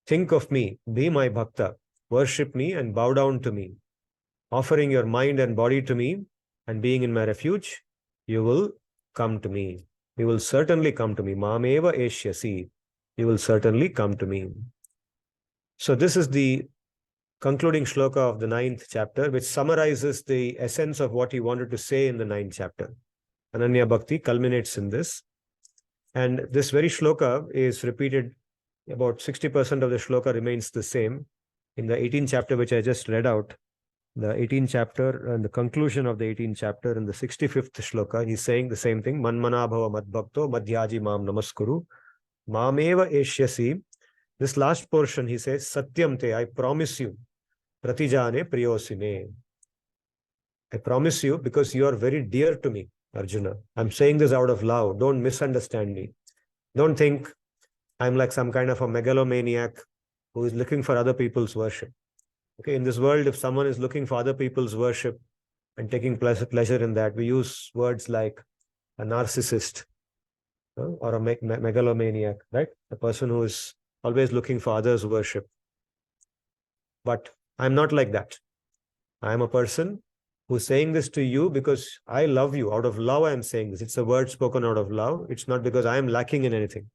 Think of me, be my bhakta, worship me and bow down to me. Offering your mind and body to me and being in my refuge, you will come to me. You will certainly come to me. Mameva eshyasi. You will certainly come to me. So this is the concluding shloka of the 9th chapter, which summarizes the essence of what he wanted to say in the 9th chapter. Ananya Bhakti culminates in this. And this very shloka is repeated, about 60% of the shloka remains the same. In the 18th chapter, which I just read out, the 18th chapter and the conclusion of the 18th chapter in the 65th shloka, he's saying the same thing. Manmana bhava madbhakto madhyaji mam namaskuru mameva eshyasi. This last portion, he says, Satyam te, I promise you, pratijane priyosime. I promise you because you are very dear to me, Arjuna. I'm saying this out of love. Don't misunderstand me. Don't think I'm like some kind of a megalomaniac who is looking for other people's worship. Okay, in this world, if someone is looking for other people's worship and taking pleasure in that, we use words like a narcissist or a megalomaniac, right? A person who is always looking for others' worship. But I'm not like that. I'm a person who's saying this to you because I love you. Out of love, I'm saying this. It's a word spoken out of love. It's not because I am lacking in anything.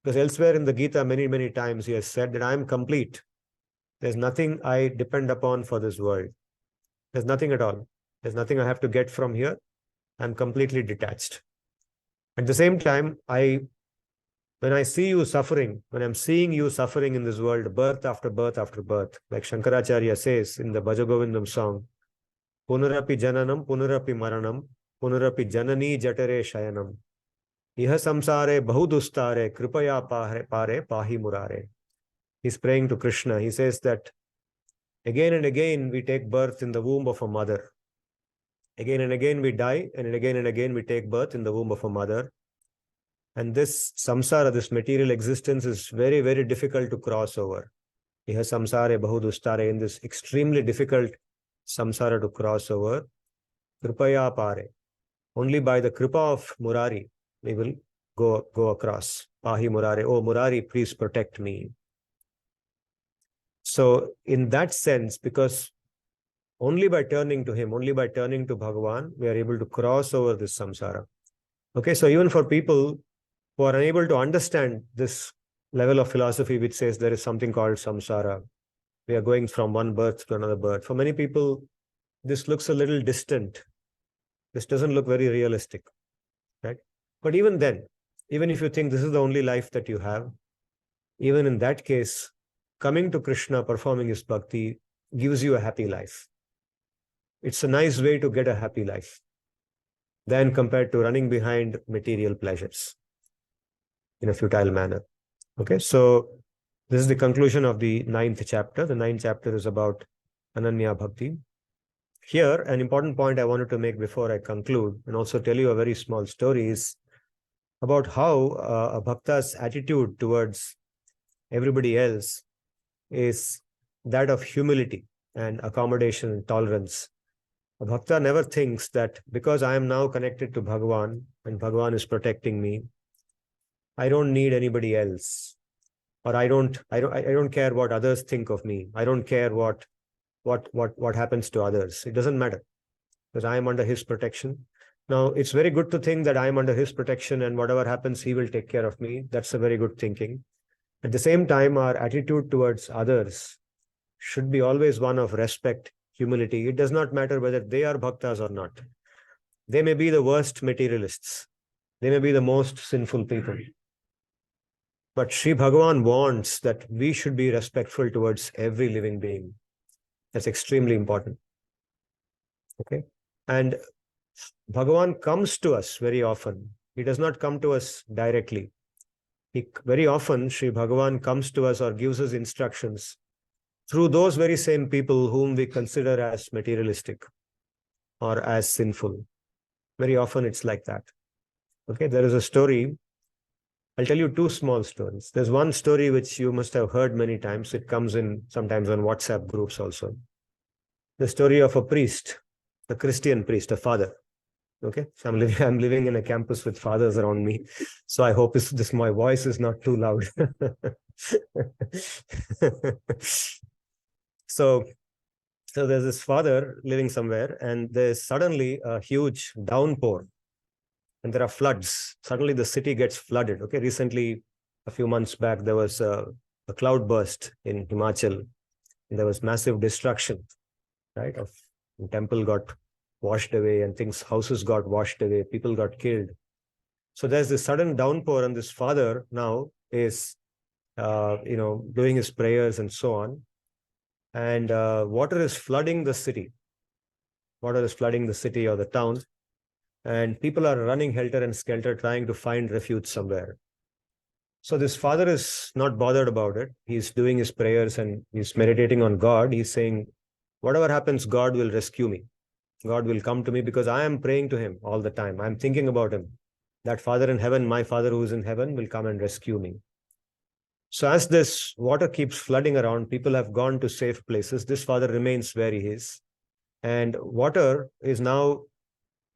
Because elsewhere in the Gita, many, many times, he has said that I am complete. There's nothing I depend upon for this world. There's nothing at all. There's nothing I have to get from here. I'm completely detached. At the same time, when I see you suffering, when I'm seeing you suffering in this world, birth after birth after birth, like Shankaracharya says in the Bhajagovindam song, Punarapi jananam, punarapi maranam, punarapi janani jatare shayanam. Iha samsare bahudustare, kripaya pare pahi murare. He's praying to Krishna. He says that again and again we take birth in the womb of a mother. Again and again we die, and again we take birth in the womb of a mother. And this samsara, this material existence, is very, very difficult to cross over. Iha samsare bahudustare, in this extremely difficult samsara to cross over. Kripaya pare. Only by the kripa of Murari we will go across. Pahi Murare. Oh Murari, please protect me. So in that sense, because Only by turning to him, only by turning to Bhagavan, we are able to cross over this samsara. Okay, so even for people who are unable to understand this level of philosophy, which says there is something called samsara, we are going from one birth to another birth. For many people, this looks a little distant. This doesn't look very realistic, right? But even then, even if you think this is the only life that you have, even in that case, coming to Krishna, performing his bhakti, gives you a happy life. It's a nice way to get a happy life than compared to running behind material pleasures in a futile manner. Okay, so this is the conclusion of the 9th chapter. The 9th chapter is about Ananya Bhakti. Here, an important point I wanted to make before I conclude, and also tell you a very small story, is about how a bhakta's attitude towards everybody else is that of humility and accommodation and tolerance. A bhakta never thinks that because I am now connected to Bhagavan and Bhagavan is protecting me, I don't need anybody else, or I don't care what others think of me. I don't care what happens to others. It doesn't matter because I am under his protection. Now, it's very good to think that I am under his protection and whatever happens, he will take care of me. That's a very good thinking. At the same time, our attitude towards others should be always one of respect, humility. It does not matter whether they are bhaktas or not. They may be the worst materialists. They may be the most sinful people. But Sri Bhagavan wants that we should be respectful towards every living being. That's extremely important. Okay. And Bhagavan comes to us very often. He does not come to us directly. Very often, Sri Bhagavan comes to us or gives us instructions through those very same people whom we consider as materialistic or as sinful. Very often it's like that. Okay, there is a story. I'll tell you two small stories. There's one story which you must have heard many times. It comes in sometimes on WhatsApp groups also. The story of a priest, a Christian priest, a father. Okay, so I'm living in a campus with fathers around me. So I hope my voice is not too loud. So there's this father living somewhere, and there's suddenly a huge downpour, and there are floods. Suddenly the city gets flooded. Okay, recently, a few months back, there was a cloud burst in Himachal, and there was massive destruction, right? The temple got washed away, and houses got washed away, people got killed. So there's this sudden downpour, and this father now is, doing his prayers and so on. And water is flooding the city. Water is flooding the city or the town. And people are running helter and skelter trying to find refuge somewhere. So this father is not bothered about it. He's doing his prayers and he's meditating on God. He's saying, whatever happens, God will rescue me. God will come to me because I am praying to him all the time. I'm thinking about him. That Father in heaven, my Father who is in heaven, will come and rescue me. So as this water keeps flooding around, people have gone to safe places. This father remains where he is. And water is now,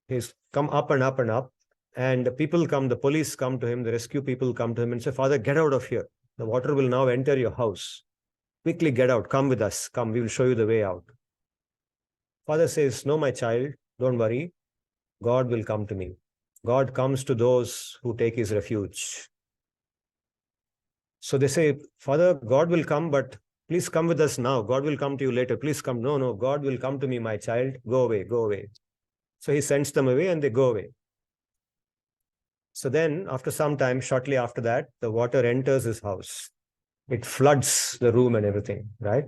he's come up and up and up. And people come, the police come to him, the rescue people come to him and say, Father, get out of here. The water will now enter your house. Quickly get out. Come with us. Come, we will show you the way out. Father says, no, my child, don't worry. God will come to me. God comes to those who take his refuge. So they say, Father, God will come, but please come with us now. God will come to you later. Please come. No, God will come to me, my child. Go away, go away. So he sends them away and they go away. So then after some time, shortly after that, the water enters his house. It floods the room and everything, right?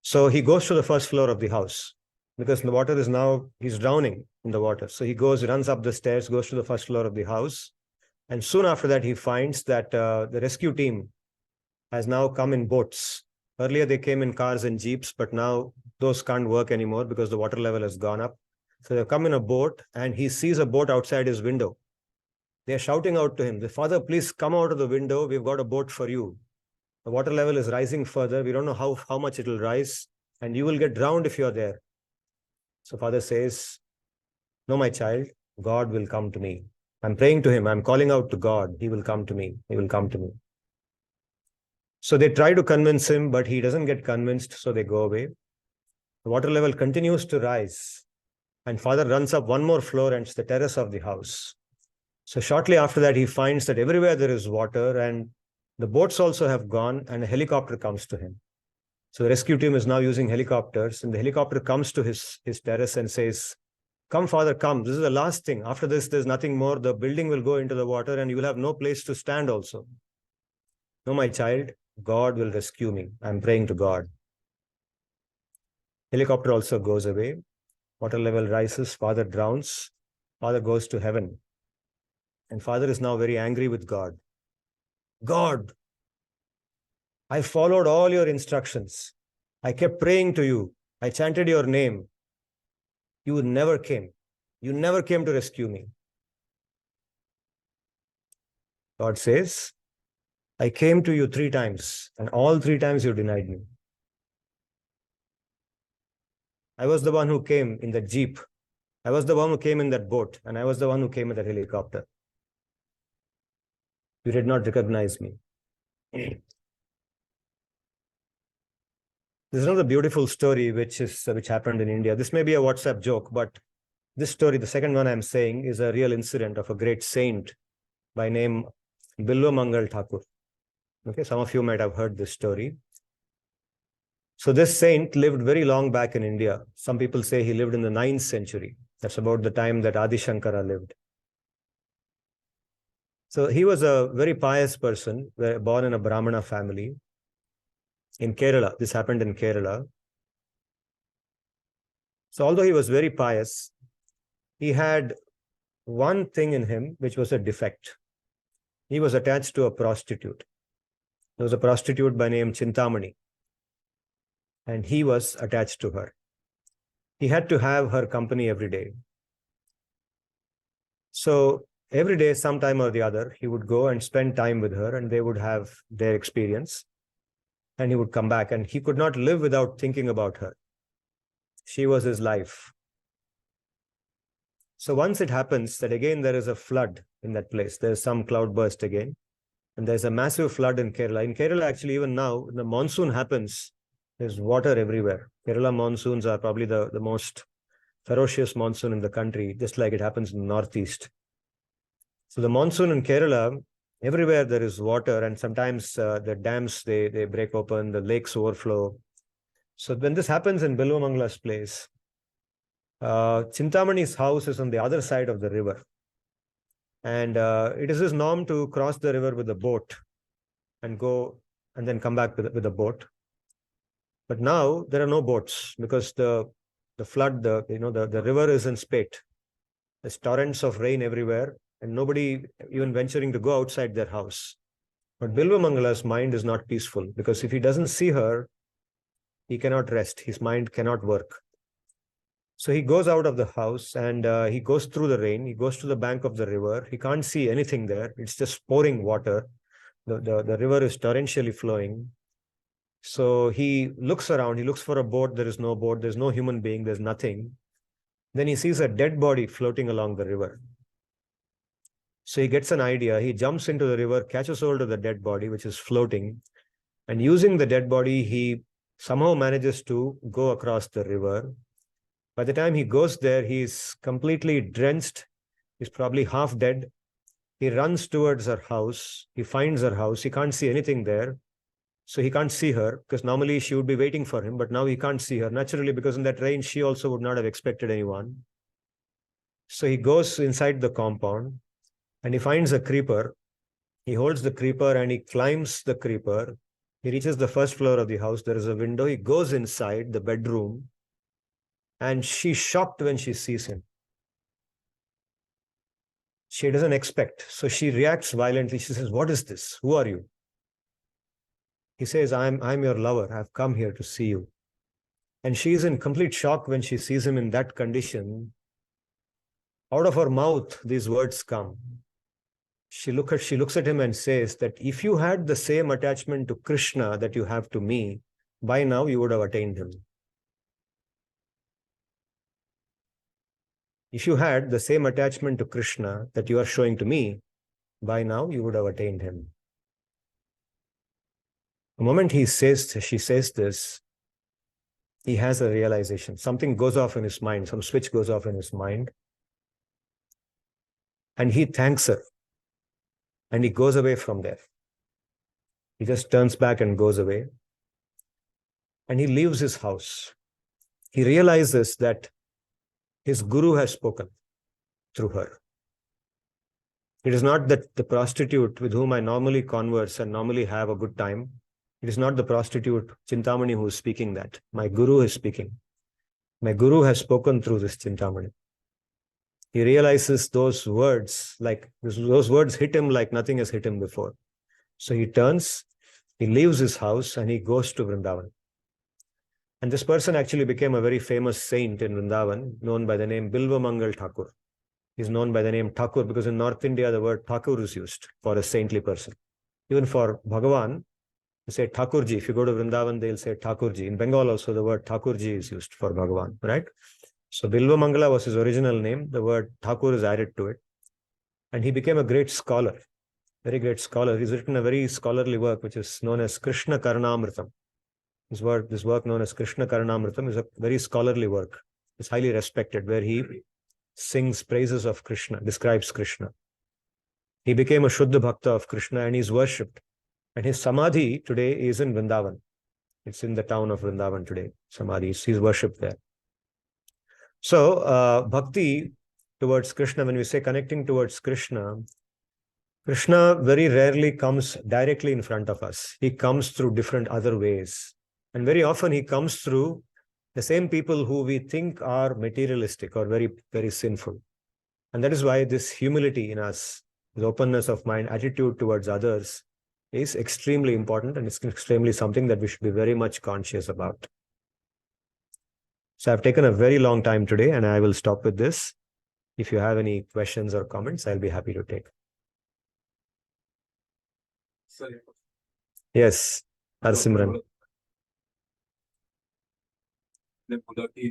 So he goes to the first floor of the house because the water is now, he's drowning in the water. So he runs up the stairs, goes to the first floor of the house. And soon after that, he finds that the rescue team has now come in boats. Earlier, they came in cars and jeeps, but now those can't work anymore because the water level has gone up. So they've come in a boat and he sees a boat outside his window. They're shouting out to him, Father, please come out of the window. We've got a boat for you. The water level is rising further. We don't know how much it will rise and you will get drowned if you're there. So Father says, no, my child, God will come to me. I'm praying to him. I'm calling out to God. He will come to me. He will come to me. So they try to convince him, but he doesn't get convinced. So they go away. The water level continues to rise. And father runs up one more floor and it's the terrace of the house. So shortly after that, he finds that everywhere there is water and the boats also have gone and a helicopter comes to him. So the rescue team is now using helicopters and the helicopter comes to his terrace and says, "Come, father, come. This is the last thing. After this, there's nothing more. The building will go into the water and you will have no place to stand also. No, my child, God will rescue me. I'm praying to God." Helicopter also goes away. Water level rises. Father drowns. Father goes to heaven. And father is now very angry with God. "God, I followed all your instructions. I kept praying to you. I chanted your name. You never came. You never came to rescue me." God says, "I came to you 3 times, and all 3 times you denied me. I was the one who came in that jeep. I was the one who came in that boat, and I was the one who came in that helicopter. You did not recognize me." This is another beautiful story which happened in India. This may be a WhatsApp joke, but this story, the second one I'm saying, is a real incident of a great saint by name Bilvamangal Thakur. Okay, some of you might have heard this story. So this saint lived very long back in India. Some people say he lived in the 9th century. That's about the time that Adi Shankara lived. So he was a very pious person, born in a Brahmana family in Kerala. This happened in Kerala. So although he was very pious, he had one thing in him which was a defect. He was attached to a prostitute. There was a prostitute by name Chintamani, and he was attached to her. He had to have her company every day. So every day, sometime or the other, he would go and spend time with her and they would have their experience. And he would come back and he could not live without thinking about her. She was his life. So once it happens that again there is a flood in that place, there's some cloud burst again, and there's a massive flood in Kerala. In Kerala, actually, even now, when the monsoon happens, there's water everywhere. Kerala monsoons are probably the most ferocious monsoon in the country, just like it happens in the Northeast. So the monsoon in Kerala, everywhere there is water, and sometimes the dams, they break open, the lakes overflow. So when this happens in Bilvamangala's place, Chintamani's house is on the other side of the river. And it is his norm to cross the river with a boat and go and then come back with a boat. But now there are no boats because the flood, the river is in spate. There's torrents of rain everywhere and nobody even venturing to go outside their house. But Bilvamangala's mind is not peaceful because if he doesn't see her, he cannot rest. His mind cannot work. So he goes out of the house and he goes through the rain. He goes to the bank of the river. He can't see anything there. It's just pouring water. The river is torrentially flowing. So he looks around. He looks for a boat. There is no boat. There's no human being. There's nothing. Then he sees a dead body floating along the river. So he gets an idea. He jumps into the river, catches hold of the dead body, which is floating. And using the dead body, he somehow manages to go across the river. By the time he goes there, he's completely drenched. He's probably half dead. He runs towards her house. He finds her house. He can't see anything there. So he can't see her because normally she would be waiting for him, but now he can't see her. Naturally, because in that rain, she also would not have expected anyone. So he goes inside the compound and he finds a creeper. He holds the creeper and he climbs the creeper. He reaches the first floor of the house. There is a window. He goes inside the bedroom. And she's shocked when she sees him. She doesn't expect. So she reacts violently. She says, "What is this? Who are you?" He says, I'm your lover. I've come here to see you." And she is in complete shock when she sees him in that condition. Out of her mouth, these words come. She looks at him and says that if you had the same attachment to Krishna that you have to me, by now you would have attained him. If you had the same attachment to Krishna that you are showing to me, by now you would have attained him. The moment she says this, he has a realization. Something goes off in his mind, some switch goes off in his mind. And he thanks her. And he goes away from there. He just turns back and goes away. And he leaves his house. He realizes that his guru has spoken through her. It is not that the prostitute with whom I normally converse and normally have a good time. It is not the prostitute Chintamani who is speaking that. My guru is speaking. My guru has spoken through this Chintamani. He realizes those words hit him like nothing has hit him before. So he turns, he leaves his house and he goes to Vrindavan. And this person actually became a very famous saint in Vrindavan, known by the name Bilva Mangal Thakur. He's known by the name Thakur because in North India, the word Thakur is used for a saintly person. Even for Bhagavan, you say Thakurji. If you go to Vrindavan, they'll say Thakurji. In Bengal also, the word Thakurji is used for Bhagavan, right? So Bilva Mangala was his original name. The word Thakur is added to it. And he became a great scholar, very great scholar. He's written a very scholarly work, which is known as Krishna Karnamritam. This work known as Krishna Karnamritam is a very scholarly work. It's highly respected, where he sings praises of Krishna, describes Krishna. He became a Shuddha Bhakta of Krishna and he's worshipped. And his Samadhi today is in Vrindavan. It's in the town of Vrindavan today. Samadhi, he's worshipped there. So, bhakti towards Krishna, when we say connecting towards Krishna, Krishna very rarely comes directly in front of us. He comes through different other ways. And very often he comes through the same people who we think are materialistic or very, very sinful. And that is why this humility in us, this openness of mind, attitude towards others is extremely important, and it's extremely something that we should be very much conscious about. So I've taken a very long time today and I will stop with this. If you have any questions or comments, I'll be happy to take. Yes, Harsimran. ने बोला कि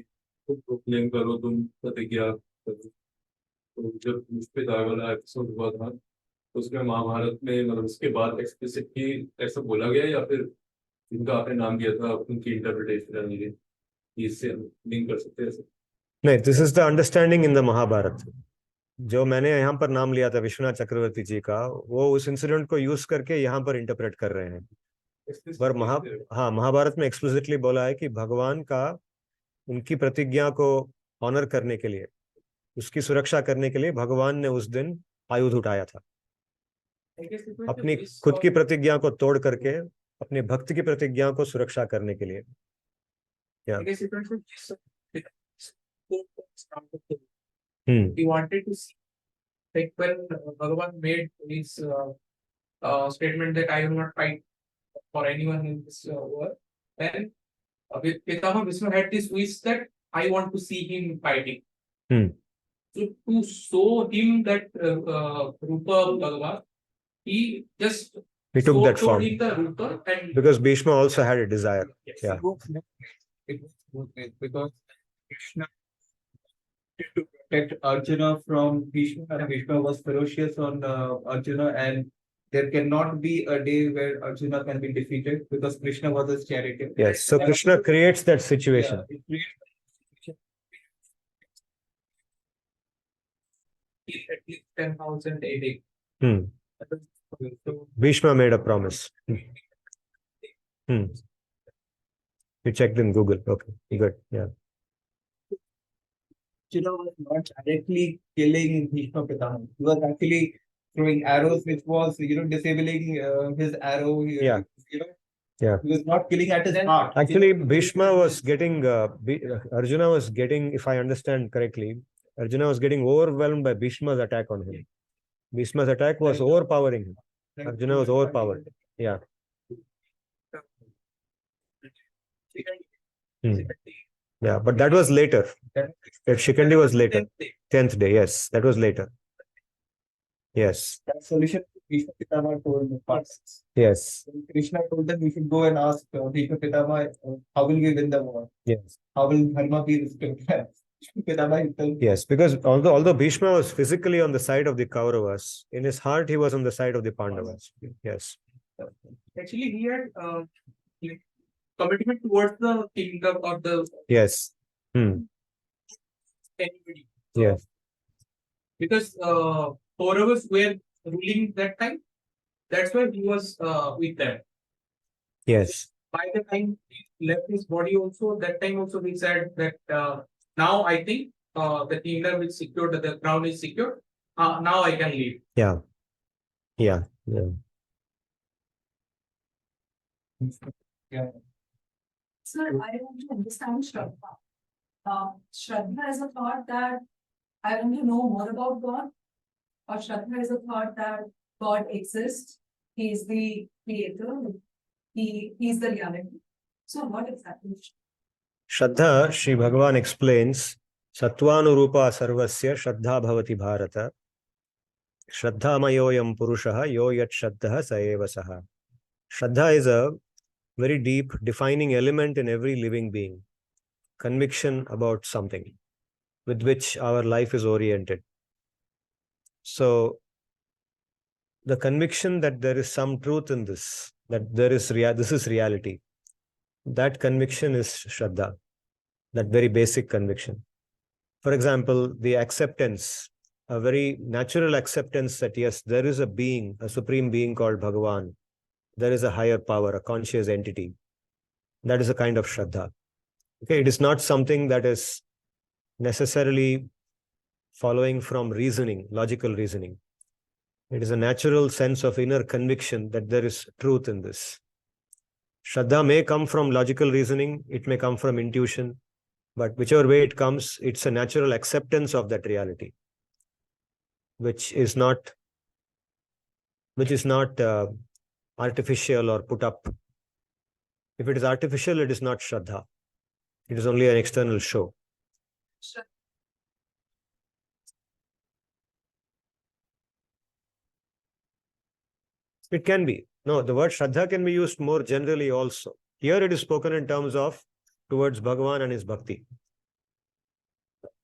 तुम proclaim करो, तुम प्रतिज्ञा करो। तो जब उस पे वाला एपिसोड हुआ था, तो उसमें महाभारत में मतलब उसके बाद एक्सप्लिसिटली ऐसा बोला गया या फिर जिनका आपने नाम दिया था उनकी इंटरप्रिटेशन है, इससे लिंक कर सकते हैं? नहीं, this is the understanding in the Mahabharata. जो मैंने यहाँ पर नाम लिया था विश्वनाथ चक्रवर्ती जी का, वो उस इंसिडेंट को यूज करके यहाँ पर इंटरप्रेट कर रहे हैं. पर महाभारत में एक्सप्लिसिटली बोला है कि भगवान का उनकी प्रतिज्ञा को ऑनर करने के लिए, उसकी सुरक्षा करने के लिए भगवान ने उस दिन आयुध उठाया था. अपनी खुद की प्रतिज्ञा को तोड़ करके अपने भक्त की प्रतिज्ञा को सुरक्षा करने के लिए. He wanted to see, like when Bhagavan made his statement that I will not fight for anyone in this war, then Pitama Vishnu had this wish that I want to see him fighting. So to show him that Rupa of Bhagavan, he took that form. The Rupa and because Bhishma also had a desire. Yes. Yeah. It was because Krishna to protect Arjuna from Bhishma, and Bhishma was ferocious on Arjuna, and there cannot be a day where Arjuna can be defeated because Krishna was his charioteer. Yes, so Krishna creates that situation. Yeah, it creates at least 10,000 AD. so Bhishma made a promise. You checked in Google. Okay, good. Yeah. Arjuna was not directly killing Bhishma Pitama. He was actually throwing arrows, which was disabling his arrow. Yeah. Yeah. He was not killing at his heart. Actually, Bhishma was getting, Arjuna was getting, if I understand correctly, Arjuna was getting overwhelmed by Bhishma's attack on him. Bhishma's attack was overpowering him. Arjuna was overpowered. Yeah. Yeah, but that was later. That Shikandi was later. 10th day, yes. That was later. Yes. That solution Bhishma Pitama told the parts. Yes. Krishna told them we should go and ask Bhishma Pitama, how will we win the war? Yes. How will dharma be restored? Yes, because although Bhishma was physically on the side of the Kauravas, in his heart he was on the side of the Pandavas. Yes. Actually, he had commitment towards the kingdom or the Yes. anybody. Yes. Because Kauravas were ruling that time. That's why he was with them. Yes. By the time he left his body also, that time also he said that now I think the kingdom is secured, the crown is secured. Now I can leave. Yeah. Yeah. Yeah. Yeah. Sir, I want to understand Shraddha. Shraddha is a thought that I want to know more about God, or Shraddha is a thought that God exists, He is the creator, He is the reality. So, what exactly is Shraddha, Sri Bhagavan explains, Sattvanurupa sarvasya Shraddha bhavati bharata. Shraddha mayoyam purushaha yo yat Shraddha sa eva saha. Shraddha is a very deep defining element in every living being. Conviction about something with which our life is oriented. So, the conviction that there is some truth in this, that there is this is reality, that conviction is Shraddha, that very basic conviction. For example, the acceptance, a very natural acceptance that yes, there is a being, a supreme being called Bhagavan. There is a higher power, a conscious entity. That is a kind of Shraddha. Okay, it is not something that is necessarily following from reasoning, logical reasoning. It is a natural sense of inner conviction that there is truth in this. Shraddha may come from logical reasoning, it may come from intuition, but whichever way it comes, it's a natural acceptance of that reality, which is not artificial or put up. If it is artificial, it is not Shraddha. It is only an external show. Shraddha? It can be. No, the word Shraddha can be used more generally also. Here it is spoken in terms of towards Bhagavan and his bhakti.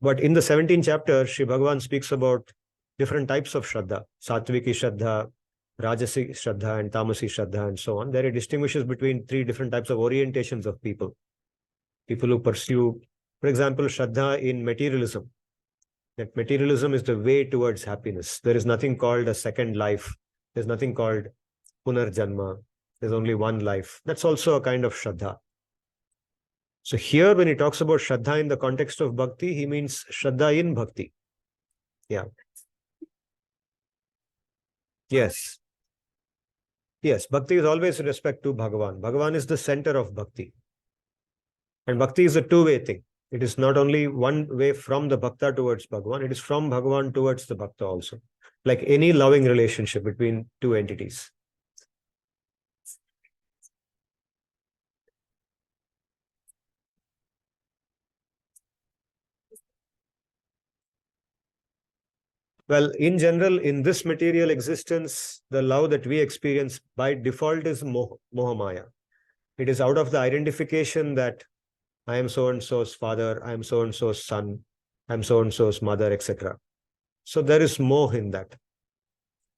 But in the 17th chapter, Sri Bhagavan speaks about different types of Shraddha. Satviki Shraddha, Rajasi Shraddha, and Tamasi Shraddha, and so on. There it distinguishes between 3 different types of orientations of people. People who pursue, for example, Shraddha in materialism. That materialism is the way towards happiness. There is nothing called a second life. There's nothing called Punarjanma. There's only one life. That's also a kind of Shraddha. So here, when he talks about Shraddha in the context of bhakti, he means Shraddha in bhakti. Yeah. Yes. Yes, bhakti is always with respect to Bhagavan. Bhagavan is the center of bhakti. And bhakti is a two-way thing. It is not only one way from the bhakta towards Bhagavan, it is from Bhagavan towards the bhakta also. Like any loving relationship between two entities. Well, in general, in this material existence, the love that we experience by default is Mohamaya. It is out of the identification that I am so-and-so's father, I am so-and-so's son, I am so-and-so's mother, etc. So there is moh in that.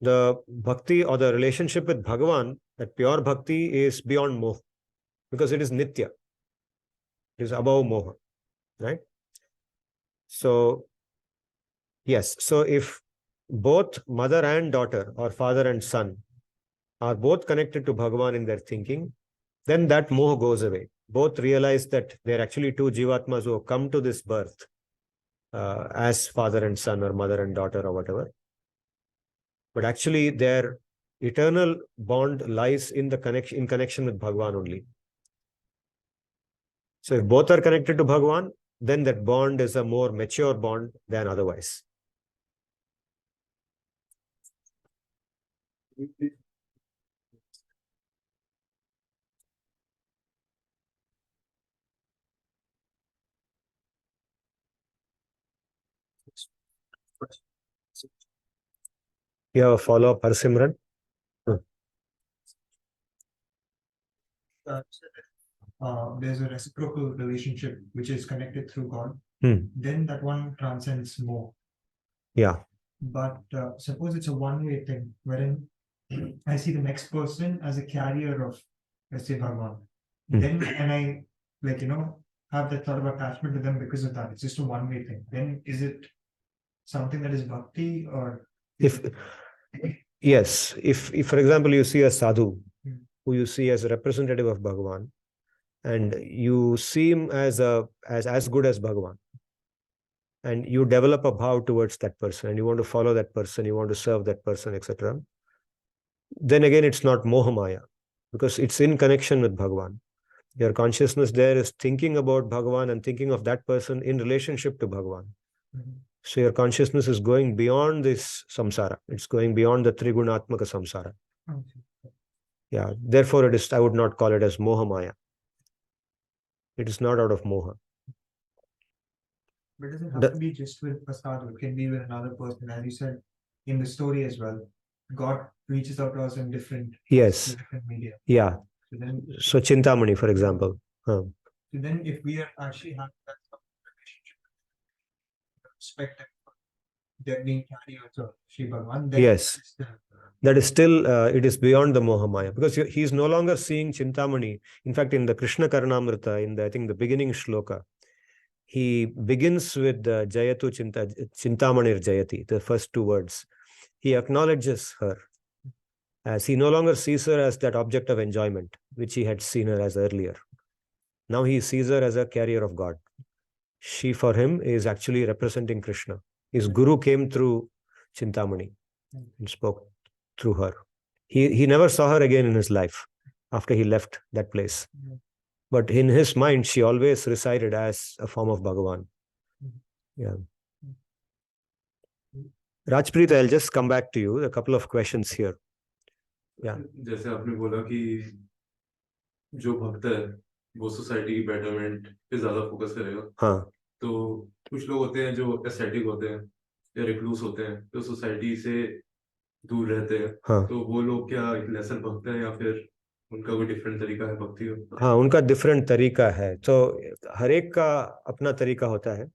The bhakti or the relationship with Bhagavan, that pure bhakti is beyond moh, because it is nitya. It is above moha, right? So, yes. So if both mother and daughter or father and son are both connected to Bhagavan in their thinking, then that moha goes away. Both realize that they're actually two jivatmas who have come to this birth as father and son or mother and daughter or whatever. But actually their eternal bond lies in connection with Bhagavan only. So if both are connected to Bhagavan, then that bond is a more mature bond than otherwise. You have a follow-up, Simran? There's a reciprocal relationship which is connected through God, then that one transcends more. Yeah. But suppose it's a one-way thing, wherein I see the next person as a carrier of, let's say, Bhagavan. then and I have that sort of attachment to them because of that. It's just a one-way thing. Then is it something that is bhakti or Yes, if for example you see a sadhu Hmm. who you see as a representative of Bhagavan, and you see him as good as Bhagavan, and you develop a bhav towards that person, and you want to follow that person, you want to serve that person, etc., then again it's not mohamaya, because it's in connection with Bhagavan. Your consciousness there is thinking about Bhagavan and thinking of that person in relationship to Bhagavan. Mhm. So your consciousness is going beyond this samsara. It's going beyond the trigunatmaka samsara. Okay. Yeah, therefore it is, I would not call it as mohamaya. It is not out of moha. But does it have The- to be just with a sadhu? It can be with another person, as you said in the story as well. God reaches out to us in different Yes. different media. Yeah. So then, So Chintamani, for example. so then if we are actually having that sort of relationship, respect them for their being carriers of Sri Bhagavan, then Yes. it's the- That is still, it is beyond the mohamaya, because he is no longer seeing Chintamani. In fact, in the Krishna Karnamrita, in the, I think the beginning shloka, he begins with Jayatu Chintamanir Jayati, the first two words. He acknowledges her, as he no longer sees her as that object of enjoyment, which he had seen her as earlier. Now he sees her as a carrier of God. She, for him, is actually representing Krishna. His guru came through Chintamani and spoke through her. He never saw her again in his life after he left that place. But in his mind, she always resided as a form of Bhagavan. Yeah. Rajpreet, I'll just come back to you. A couple of questions here. Yeah. जैसे आपने बोला कि जो भक्त है वो society की betterment पे ज्यादा फोकस करेगा, हाँ. तो कुछ लोग होते हैं जो एस्थेटिक होते हैं या रिक्लूस होते हैं, जो सोसाइटी से दूर रहते हैं, हाँ. तो वो लोग क्या एक लेसन भक्त है या फिर उनका कोई डिफरेंट तरीका है भक्ति का? हाँ, उनका डिफरेंट तरीका है. तो हर एक का अपना तरीका होता है.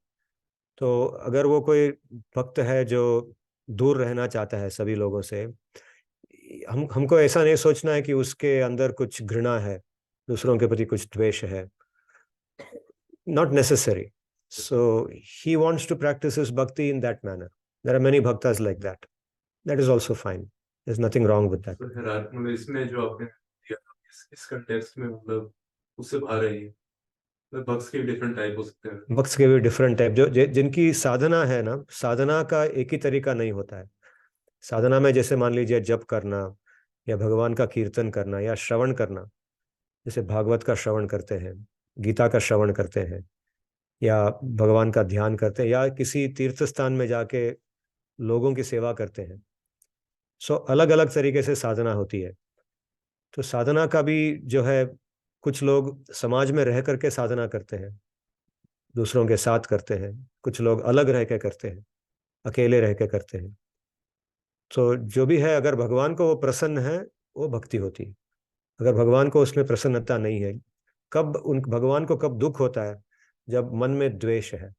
तो अगर वो कोई भक्त है जो दूर रहना चाहता है सभी लोगों से, हमको ऐसा नहीं सोचना है कि उसके अंदर कुछ घृणा है, दूसरों के प्रति कुछ द्वेष है. Not necessary. So he wants to practice his bhakti in that manner. There are many bhaktas like that. That is also fine. There's nothing wrong with that. तो मतलब इसमें जो आपने दिया इस कंटेक्स्ट में मतलब उससे बाहर है ये, भक्स के डिफरेंट टाइप हो सकते हैं. भक्त के भी डिफरेंट टाइप, जो जिनकी साधना है ना, साधना का एक ही तरीका नहीं होता है. साधना में जैसे मान लीजिए जप करना या भगवान का कीर्तन करना या श्रवण करना, जैसे भागवत का श्रवण करते हैं, गीता का श्रवण करते हैं, या भगवान का ध्यान करते हैं, या किसी तीर्थ स्थान में जाके लोगों की सेवा करते हैं. सो अलग अलग तरीके से साधना होती है. तो साधना का भी जो है, कुछ लोग समाज में रह करके साधना करते हैं, दूसरों के साथ करते हैं, कुछ लोग अलग रह के करते हैं, अकेले रह के करते हैं. तो जो भी है, अगर भगवान को वो प्रसन्न है, वो भक्ति होती है. अगर भगवान को उसमें प्रसन्नता नहीं है, भगवान को कब दुख होता है? जब मन में द्वेष है,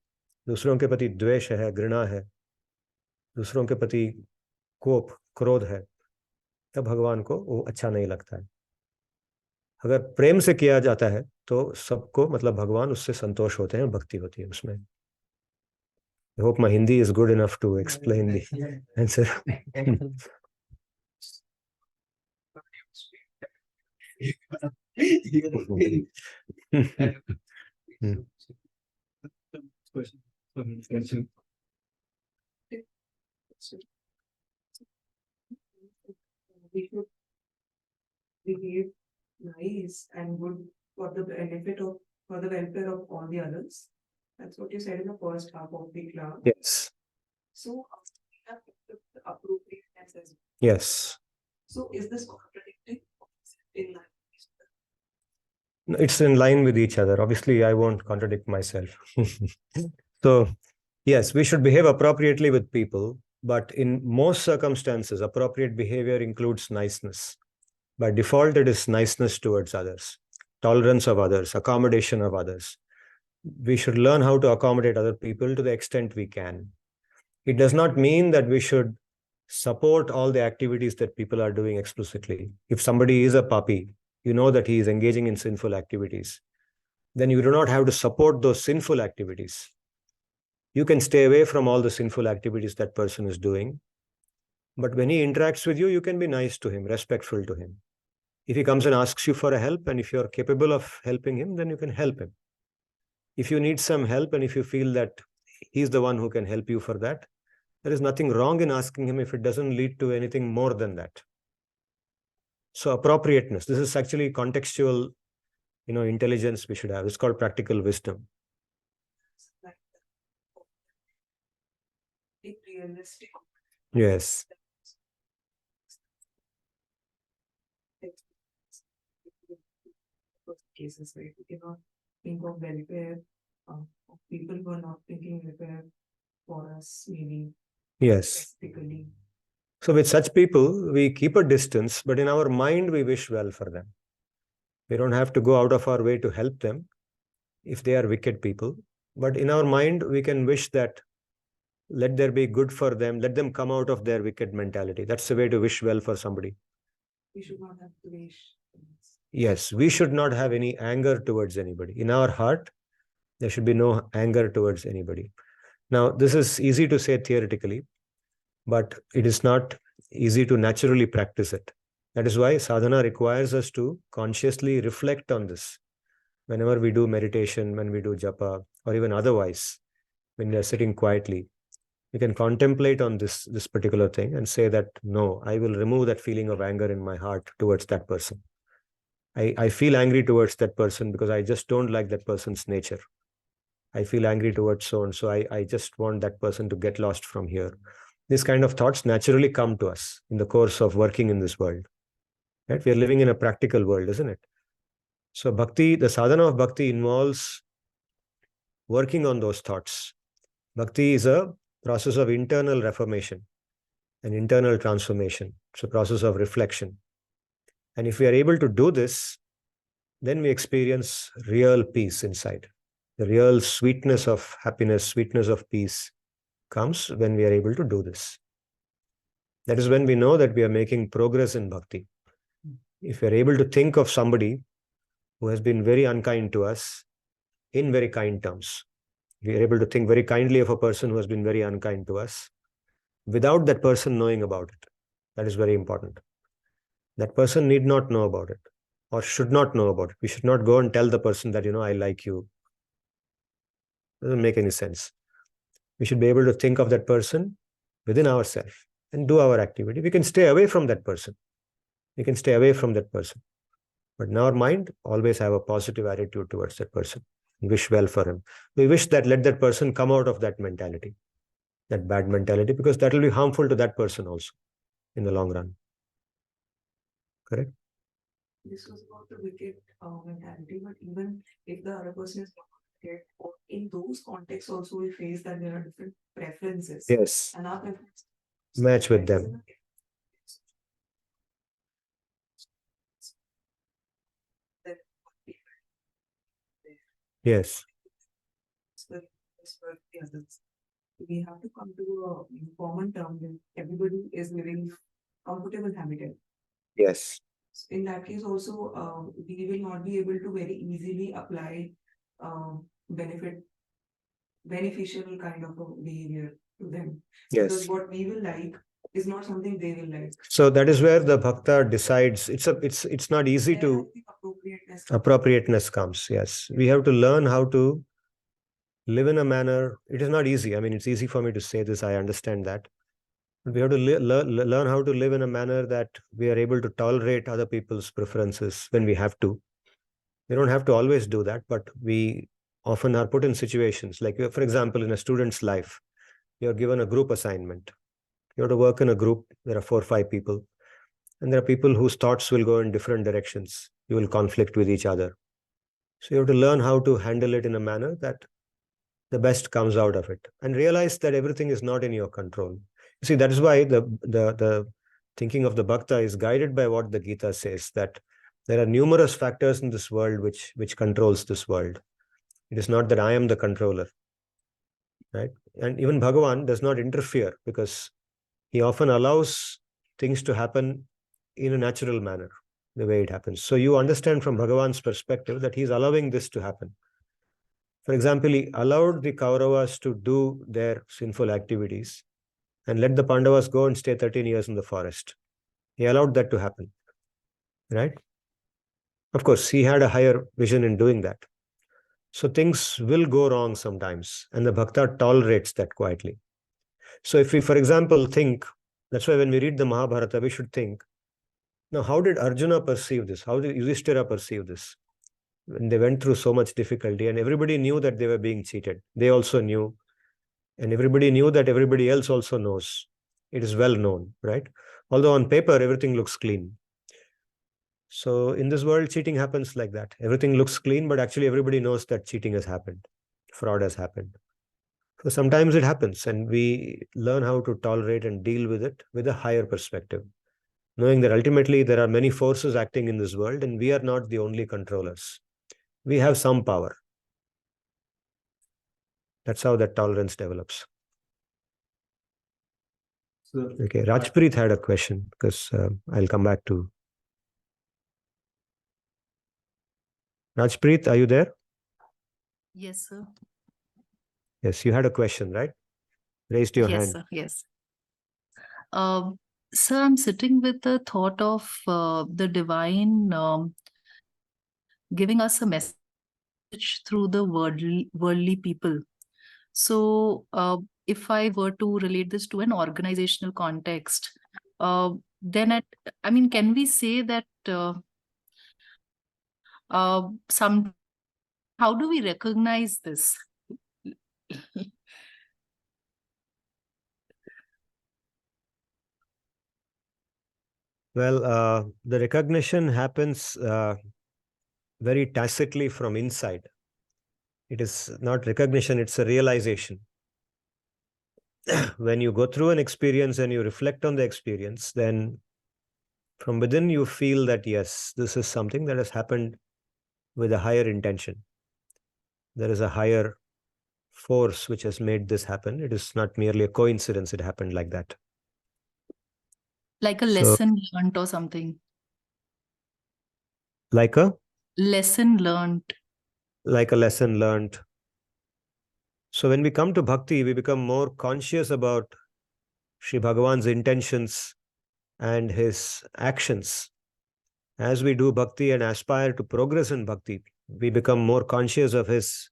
दूसरों के प्रति द्वेष है, घृणा है, दूसरों के प्रति कोप, क्रोध है, तब भगवान को वो अच्छा नहीं लगता है. अगर प्रेम से किया जाता है तो सबको, मतलब भगवान उससे संतोष होते हैं, भक्ति होती है उसमें. I hope my Hindi is good enough to explain the answer. We should behave nice and good for the benefit of, for the welfare of all the others. That's what you said in the first half of the class. Yes. So, we have the appropriateness as well. Yes. So, is this contradicting or is it in line? It's in line with each other. Obviously, I won't contradict myself. So, yes, we should behave appropriately with people, but in most circumstances, appropriate behavior includes niceness. By default, it is niceness towards others, tolerance of others, accommodation of others. We should learn how to accommodate other people to the extent we can. It does not mean that we should support all the activities that people are doing explicitly. If somebody is a papi, you know that he is engaging in sinful activities, then you do not have to support those sinful activities. You can stay away from all the sinful activities that person is doing. But when he interacts with you, you can be nice to him, respectful to him. If he comes and asks you for a help, and if you're capable of helping him, then you can help him. If you need some help, and if you feel that he's the one who can help you for that, there is nothing wrong in asking him if it doesn't lead to anything more than that. So appropriateness, this is actually contextual, intelligence we should have. It's called practical wisdom. Realistic. Yes. Cases, right? We cannot think of welfare of people who are not thinking welfare for us, maybe. Yes. Practically. So with such people, we keep a distance, but in our mind, we wish well for them. We don't have to go out of our way to help them if they are wicked people. But in our mind, we can wish that let there be good for them. Let them come out of their wicked mentality. That's the way to wish well for somebody. We should not have to wish. Yes, we should not have any anger towards anybody. In our heart, there should be no anger towards anybody. Now, this is easy to say theoretically, but it is not easy to naturally practice it. That is why sadhana requires us to consciously reflect on this. Whenever we do meditation, when we do japa, or even otherwise, when we are sitting quietly, we can contemplate on this particular thing and say that, no, I will remove that feeling of anger in my heart towards that person. I feel angry towards that person because I just don't like that person's nature. I feel angry towards so-and-so. I just want that person to get lost from here. These kind of thoughts naturally come to us in the course of working in this world. Right? We are living in a practical world, isn't it? So bhakti, the sadhana of bhakti involves working on those thoughts. Bhakti is a process of internal reformation and internal transformation. It's a process of reflection. And if we are able to do this, then we experience real peace inside. The real sweetness of happiness, sweetness of peace comes when we are able to do this. That is when we know that we are making progress in bhakti. If we are able to think of somebody who has been very unkind to us in very kind terms, we are able to think very kindly of a person who has been very unkind to us without that person knowing about it. That is very important. That person need not know about it or should not know about it. We should not go and tell the person that, I like you. Doesn't make any sense. We should be able to think of that person within ourselves and do our activity. We can stay away from that person. We can stay away from that person. But in our mind, always have a positive attitude towards that person. Wish well for him. We wish that let that person come out of that mentality, that bad mentality, because that will be harmful to that person also in the long run. Correct? This was about the wicked mentality, but even if the other person is not wicked, or in those contexts also we face that there are different preferences. Yes. And our preferences Match with them. Yes. We have to come to a common term when everybody is living comfortable habitat. Yes. In that case also, we will not be able to very easily apply beneficial kind of a behavior to them. Yes. Because what we will like is not something they will like. So that is where the bhakta decides. It's not easy to appropriateness comes. Yes. We have to learn how to live in a manner. It is not easy. I mean, it's easy for me to say this. I understand that. But we have to learn how to live in a manner that we are able to tolerate other people's preferences when we have to. We don't have to always do that, but we often are put in situations like, for example, in a student's life, you're given a group assignment. You have to work in a group. There are 4 or 5 people. And there are people whose thoughts will go in different directions. You will conflict with each other. So you have to learn how to handle it in a manner that the best comes out of it and realize that everything is not in your control. You see, that is why the thinking of the bhakta is guided by what the Gita says, that there are numerous factors in this world which controls this world. It is not that I am the controller, right? And even Bhagavan does not interfere because he often allows things to happen in a natural manner. the way it happens. So you understand from Bhagavan's perspective that he's allowing this to happen. For example, he allowed the Kauravas to do their sinful activities and let the Pandavas go and stay 13 years in the forest. He allowed that to happen, right? Of course, he had a higher vision in doing that. So things will go wrong sometimes, and the bhakta tolerates that quietly. So if we, for example, think, that's why when we read the Mahabharata, we should think, now, how did Arjuna perceive this? How did Yudhishthira perceive this? When they went through so much difficulty and everybody knew that they were being cheated. They also knew, and everybody knew that everybody else also knows. It is well known, right? Although on paper, everything looks clean. So in this world, cheating happens like that. Everything looks clean, but actually everybody knows that cheating has happened. Fraud has happened. So sometimes it happens, and we learn how to tolerate and deal with it with a higher perspective, knowing that ultimately there are many forces acting in this world and we are not the only controllers. We have some power. That's how that tolerance develops. So, Okay, Rajpreet had a question, because I'll come back to. Rajpreet, are you there? Yes, sir. Yes, you had a question, right? Raised your Yes, hand. sir. Yes. Sir, I'm sitting with the thought of the divine giving us a message through the worldly people. So, if I were to relate this to an organizational context, then can we say that how do we recognize this? Well, the recognition happens very tacitly from inside. It is not recognition, it's a realization. When you go through an experience and you reflect on the experience, then from within you feel that, yes, this is something that has happened with a higher intention. There is a higher force which has made this happen. It is not merely a coincidence it happened like that. Like a So, lesson learned or something. like a Lesson learned. like a lesson learned. So when we come to bhakti, we become more conscious about Sri Bhagavan's intentions and his actions. As we do bhakti and aspire to progress in bhakti, we become more conscious of his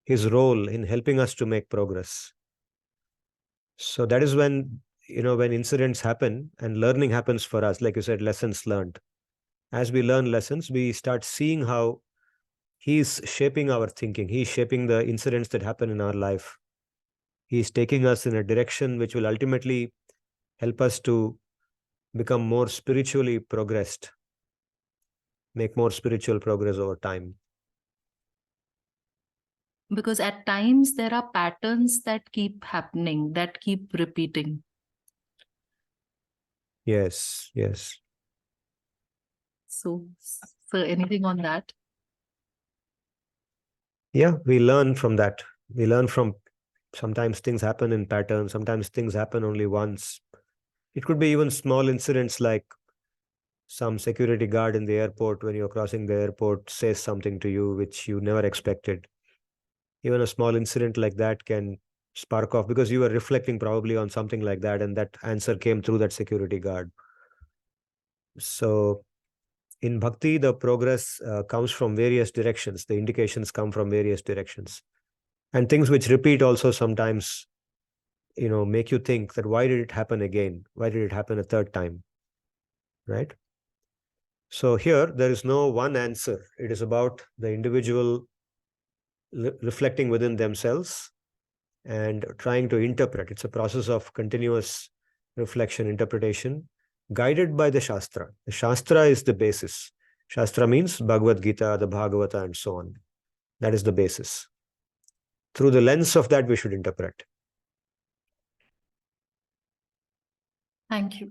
role in helping us to make progress. So that is when, when incidents happen and learning happens for us, like you said, lessons learned. As we learn lessons, we start seeing how he's shaping our thinking. He's shaping the incidents that happen in our life. He's taking us in a direction which will ultimately help us to become more spiritually progressed, make more spiritual progress over time. Because at times there are patterns that keep happening, that keep repeating. Yes, yes. So anything on that? Yeah, we learn from that. We learn from sometimes things happen in patterns, sometimes things happen only once. It could be even small incidents like some security guard in the airport when you're crossing the airport says something to you which you never expected. Even a small incident like that can spark off because you were reflecting probably on something like that, and that answer came through that security guard. So in bhakti, the progress comes from various directions. The indications come from various directions. And things which repeat also sometimes, make you think that why did it happen again? Why did it happen a third time? Right? So here, there is no one answer. It is about the individual reflecting within themselves and trying to interpret. It's a process of continuous reflection, interpretation, guided by the Shastra. The Shastra is the basis. Shastra means Bhagavad-gita, the Bhagavata, and so on. That is the basis. Through the lens of that, we should interpret. Thank you.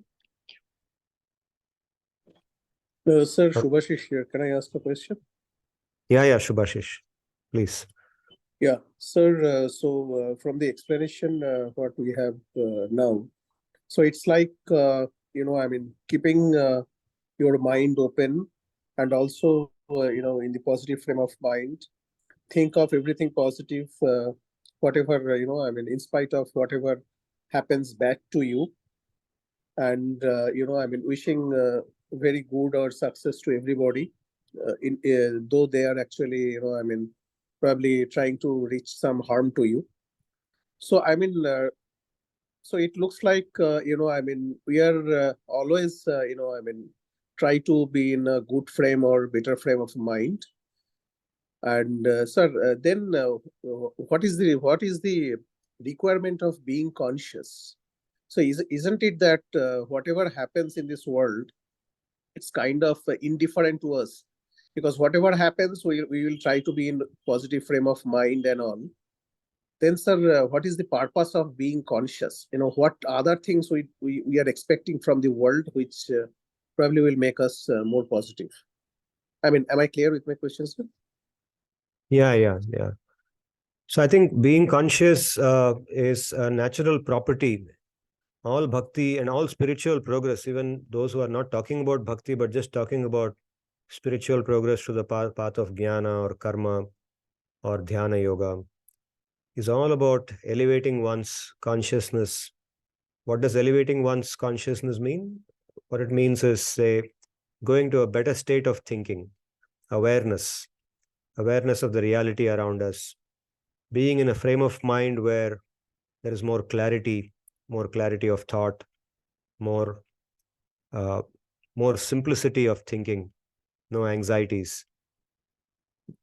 Sir, Shubhashish here. Can I ask a question? Yeah, Shubhashish. Please. Yeah, sir. From the explanation what we have now, so it's like keeping your mind open, and also, in the positive frame of mind, think of everything positive, whatever, in spite of whatever happens back to you. And, wishing very good or success to everybody, though they are actually, probably trying to reach some harm to you. So, so it looks like, we are always, try to be in a good frame or better frame of mind. And sir, then what is the requirement of being conscious? So isn't it that whatever happens in this world, it's kind of indifferent to us? Because whatever happens, we will try to be in positive frame of mind and all. Then, sir, what is the purpose of being conscious? What other things we are expecting from the world, which probably will make us more positive? I mean, am I clear with my questions, sir? Yeah. So I think being conscious is a natural property. All bhakti and all spiritual progress, even those who are not talking about bhakti, but just talking about spiritual progress to the path of jnana or karma or dhyana yoga, is all about elevating one's consciousness. What does elevating one's consciousness mean? What it means is, say, going to a better state of thinking, awareness of the reality around us, being in a frame of mind where there is more clarity of thought, more simplicity of thinking, no anxieties,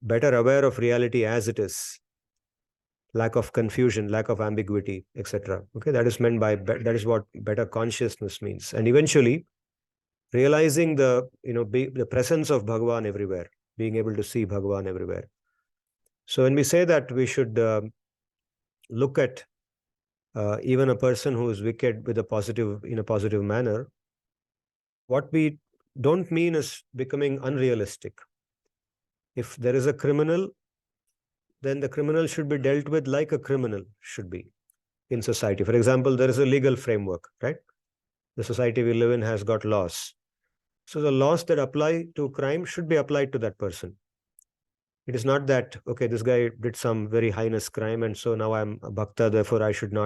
better aware of reality as it is, lack of confusion, lack of ambiguity, etc. Okay, that is meant by that is what better consciousness means. And eventually realizing the the presence of Bhagavan everywhere, being able to see Bhagavan everywhere. So when we say that we should look at even a person who is wicked in a positive manner, what we don't mean is becoming unrealistic. If there is a criminal, then the criminal should be dealt with like a criminal should be in society. For example, there is a legal framework, right? The society we live in has got laws. So the laws that apply to crime should be applied to that person. It is not that, okay, this guy did some very heinous crime and so now I'm a bhakta, therefore I should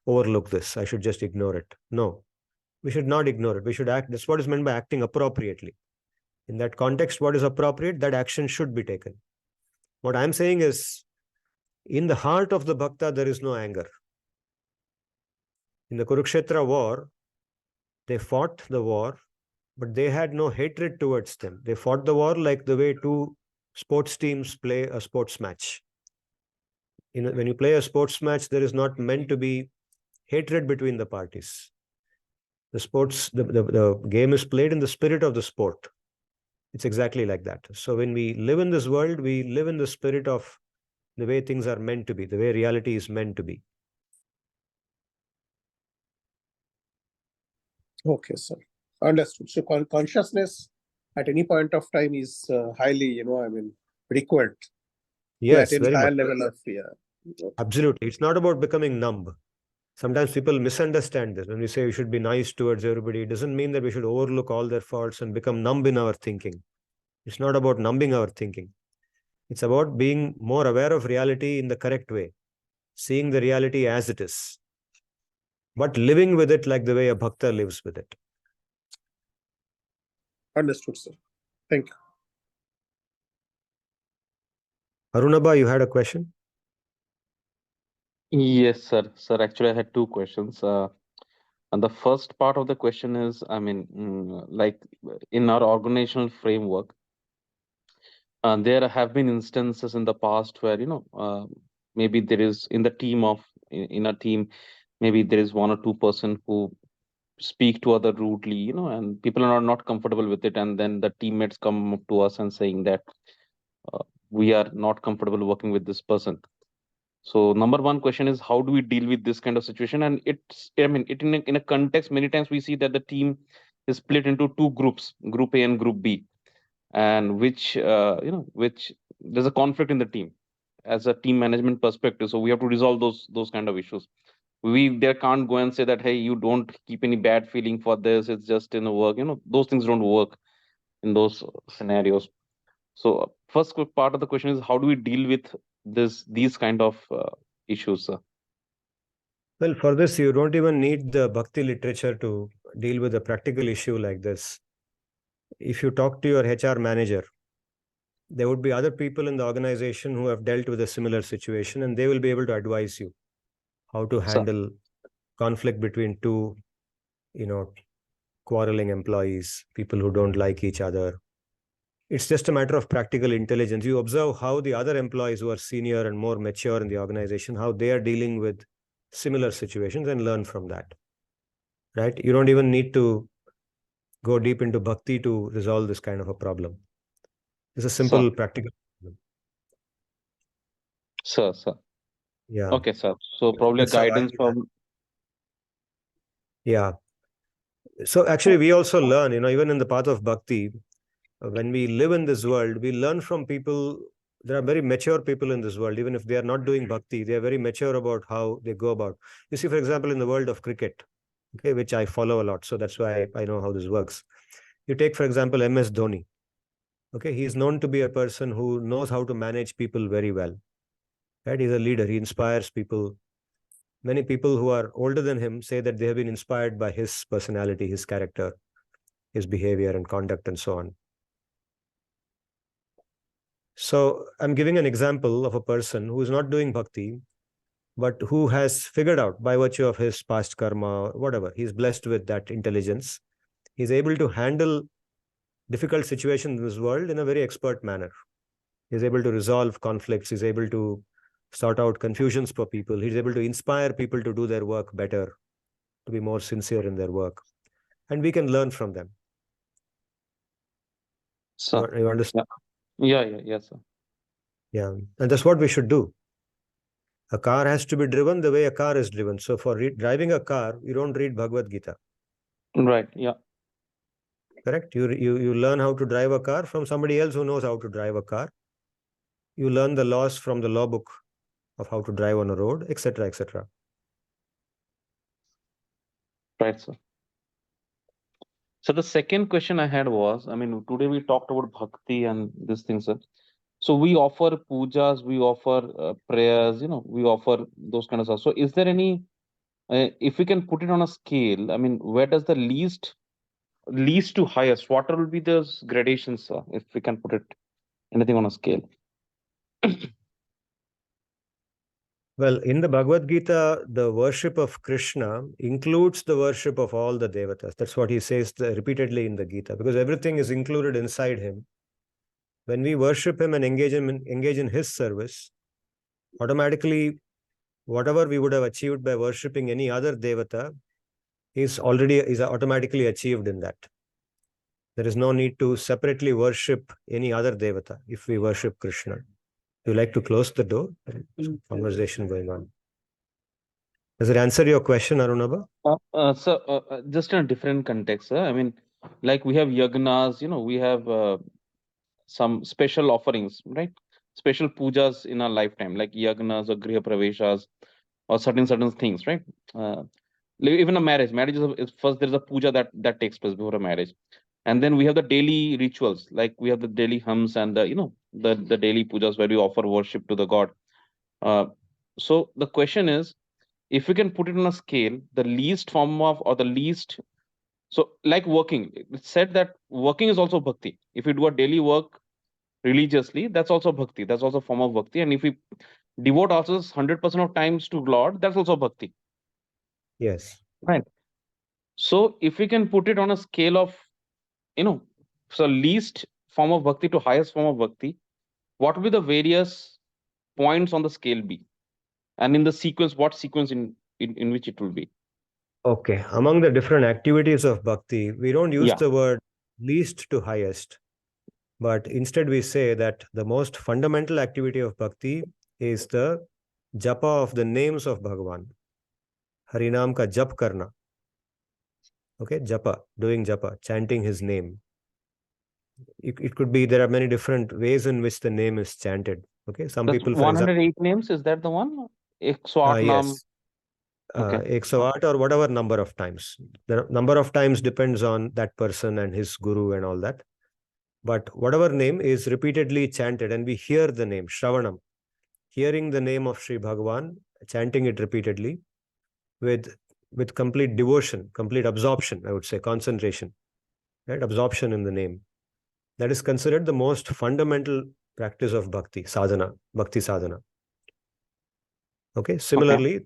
overlook this. I should just ignore it. No, we should not ignore it. We should act. That's what is meant by acting appropriately. In that context, what is appropriate, that action should be taken. What I'm saying is, in the heart of the bhakta, there is no anger. In the Kurukshetra war, they fought the war, but they had no hatred towards them. They fought the war like the way two sports teams play a sports match. When you play a sports match, there is not meant to be hatred between the parties. The game is played in the spirit of the sport. It's exactly like that. So when we live in this world, we live in the spirit of the way things are meant to be, the way reality is meant to be. Okay, sir. Understood. So consciousness at any point of time is highly, required. Yes, at any very higher much. level of fear. Okay. Absolutely. It's not about becoming numb. Sometimes people misunderstand this. When we say we should be nice towards everybody, it doesn't mean that we should overlook all their faults and become numb in our thinking. It's not about numbing our thinking. It's about being more aware of reality in the correct way, seeing the reality as it is, but living with it like the way a bhakta lives with it. Understood, sir. Thank you. Arunabha, you had a question? Yes, sir. Sir, actually, I had two questions. And the first part of the question is, like in our organizational framework, there have been instances in the past where, maybe there is in a team, maybe there is one or two person who speak to other rudely, and people are not comfortable with it. And then the teammates come up to us and saying that we are not comfortable working with this person. So number one question is, how do we deal with this kind of situation? And in a context, many times we see that the team is split into two groups, group A and group B, and which there's a conflict in the team as a team management perspective. So we have to resolve those kind of issues. we there can't go and say that, hey, you don't keep any bad feeling for this, it's just in the work, those things don't work in those scenarios. So first part of the question is, how do we deal with these kind of issues, sir? Well, for this, you don't even need the bhakti literature to deal with a practical issue like this. If you talk to your HR manager, there would be other people in the organization who have dealt with a similar situation, and they will be able to advise you how to handle conflict between two, quarreling employees, people who don't like each other. It's just a matter of practical intelligence. You observe how the other employees who are senior and more mature in the organization, how they are dealing with similar situations, and learn from that. Right? You don't even need to go deep into bhakti to resolve this kind of a problem. It's a simple, practical problem. Sir. Yeah. Okay, sir. So probably guidance from. Yeah. So actually, we also learn, even in the path of bhakti, when we live in this world, we learn from people. There are very mature people in this world. Even if they are not doing bhakti, they are very mature about how they go about. You see, for example, in the world of cricket, okay, which I follow a lot, so that's why I know how this works. You take, for example, MS Dhoni. Okay, he is known to be a person who knows how to manage people very well. Right? He's a leader. He inspires people. Many people who are older than him say that they have been inspired by his personality, his character, his behavior and conduct, and so on. So I'm giving an example of a person who is not doing bhakti, but who has figured out by virtue of his past karma, or whatever, he's blessed with that intelligence. He's able to handle difficult situations in this world in a very expert manner. He's able to resolve conflicts. He's able to sort out confusions for people. He's able to inspire people to do their work better, to be more sincere in their work. And we can learn from them. So, you understand? Yes, sir. Yeah. And that's what we should do. A car has to be driven the way a car is driven. So for driving a car, you don't read Bhagavad-gita. Right. Yeah. Correct? You learn how to drive a car from somebody else who knows how to drive a car. You learn the laws from the law book of how to drive on a road, etc., etc. Right, sir. So the second question I had was, today we talked about bhakti and this thing, sir. So we offer pujas, we offer prayers, we offer those kind of stuff. So is there any, if we can put it on a scale, where does the least to highest, what will be those gradations, sir, if we can put it anything on a scale? Well, in the Bhagavad Gita, the worship of Krishna includes the worship of all the devatas. That's what he says repeatedly in the Gita, because everything is included inside him. When we worship him and engage in his service, automatically, whatever we would have achieved by worshipping any other devata is automatically achieved in that. There is no need to separately worship any other devata if we worship Krishna. You like to close the door? Conversation going on. Does it answer your question, Arunabha? Just in a different context, sir. Like we have yagnas, we have some special offerings, right? Special pujas in our lifetime, like yagnas or griha praveshas or certain things, right? Even a marriage is first there's a puja that takes place before a marriage, and then we have the daily rituals, like we have the daily hymns and the daily pujas where we offer worship to the god. So the question is, if we can put it on a scale, the least form of, or the least, so like working, it's said that working is also bhakti. If you do a daily work religiously, that's also bhakti, that's also a form of bhakti. And if we devote ourselves 100% of times to Lord, that's also bhakti. Yes. Right. So if we can put it on a scale of, so least form of bhakti to highest form of bhakti, what will be the various points on the scale be? And in the sequence, what sequence in which it will be? Okay. Among the different activities of bhakti, we don't use the word least to highest, but instead we say that the most fundamental activity of bhakti is the japa of the names of Bhagavan. Harinam ka jap karna. Okay, japa, doing japa, chanting his name. It could be, there are many different ways in which the name is chanted. Okay, some That's people, 108 names, is that the one? 108 naam. yes. 108 or whatever number of times. The number of times depends on that person and his guru and all that. But whatever name is repeatedly chanted and we hear the name, Shravanam, hearing the name of Sri Bhagavan, chanting it repeatedly with complete devotion, complete absorption, I would say, concentration, right? Absorption in the name. That is considered the most fundamental practice of bhakti sadhana. Okay, similarly,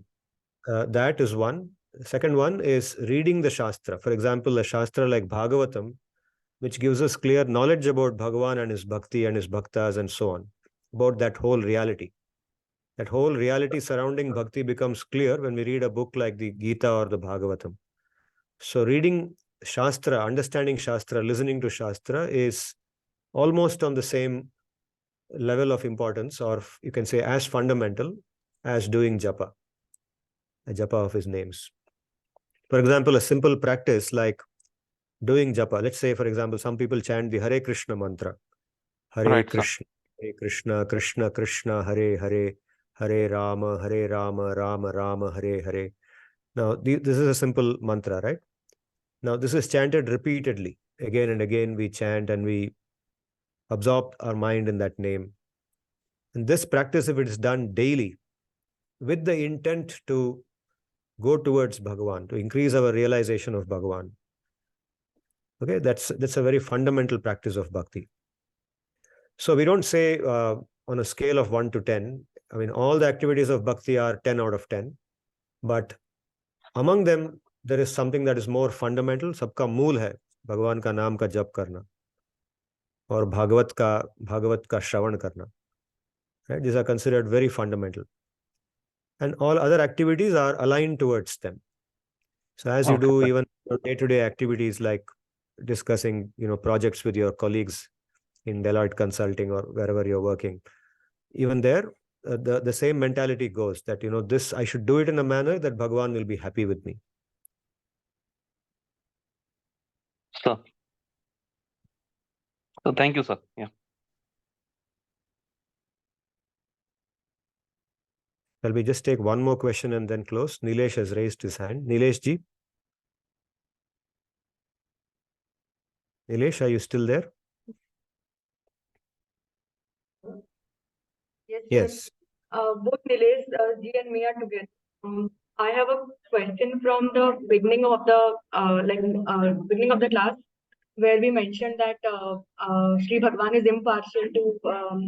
that is one. The second one is reading the Shastra. For example, a Shastra like Bhagavatam, which gives us clear knowledge about Bhagavan and his bhakti and his bhaktas and so on, about that whole reality. That whole reality surrounding bhakti becomes clear when we read a book like the Gita or the Bhagavatam. So reading Shastra, understanding Shastra, listening to Shastra is almost on the same level of importance, or you can say as fundamental as doing japa, a japa of his names. For example, a simple practice like doing japa. Let's say, for example, some people chant the Hare Krishna mantra. Hare Krishna, Hare Krishna, Krishna Krishna, Hare Hare, Hare Rama, Rama Rama, Hare Hare. Now, this is a simple mantra, right? Now, this is chanted repeatedly. Again and again, we chant and we absorb our mind in that name. And this practice, if it is done daily, with the intent to go towards Bhagavan, to increase our realization of Bhagavan, okay, that's a very fundamental practice of bhakti. So we don't say on a scale of 1 to 10, I mean, all the activities of bhakti are 10 out of 10, but among them, there is something that is more fundamental. Sabka mool hai, Bhagavan ka naam ka jap karna, or Bhagavat ka shravan karna. Right? These are considered very fundamental. And all other activities are aligned towards them. So as you do even day-to-day activities like discussing, projects with your colleagues in Deloitte Consulting or wherever you're working, even there, the same mentality goes that, this, I should do it in a manner that Bhagavan will be happy with me. So thank you, sir. Yeah. Shall we just take one more question and then close? Nilesh has raised his hand. Nilesh ji? Nilesh, are you still there? Yes. Both Nilesh ji and me are together. I have a question from the beginning of the beginning of the class, where we mentioned that Sri Bhagavan is impartial to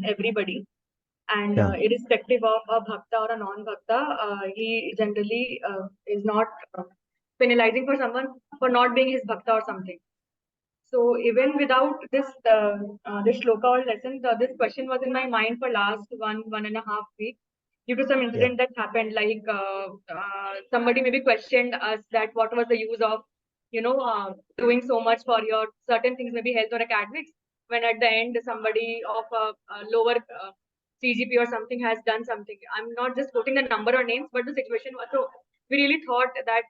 everybody, and irrespective of a bhakta or a non-bhakta, he generally is not penalizing for someone for not being his bhakta or something. So even without this shloka or lesson, this question was in my mind for last one and a half week due to some incident that happened. Like somebody maybe questioned us that what was the use of doing so much for your certain things, maybe health or academics, when at the end somebody of a lower CGP or something has done something. I'm not just quoting the number or names, but the situation was so. We really thought that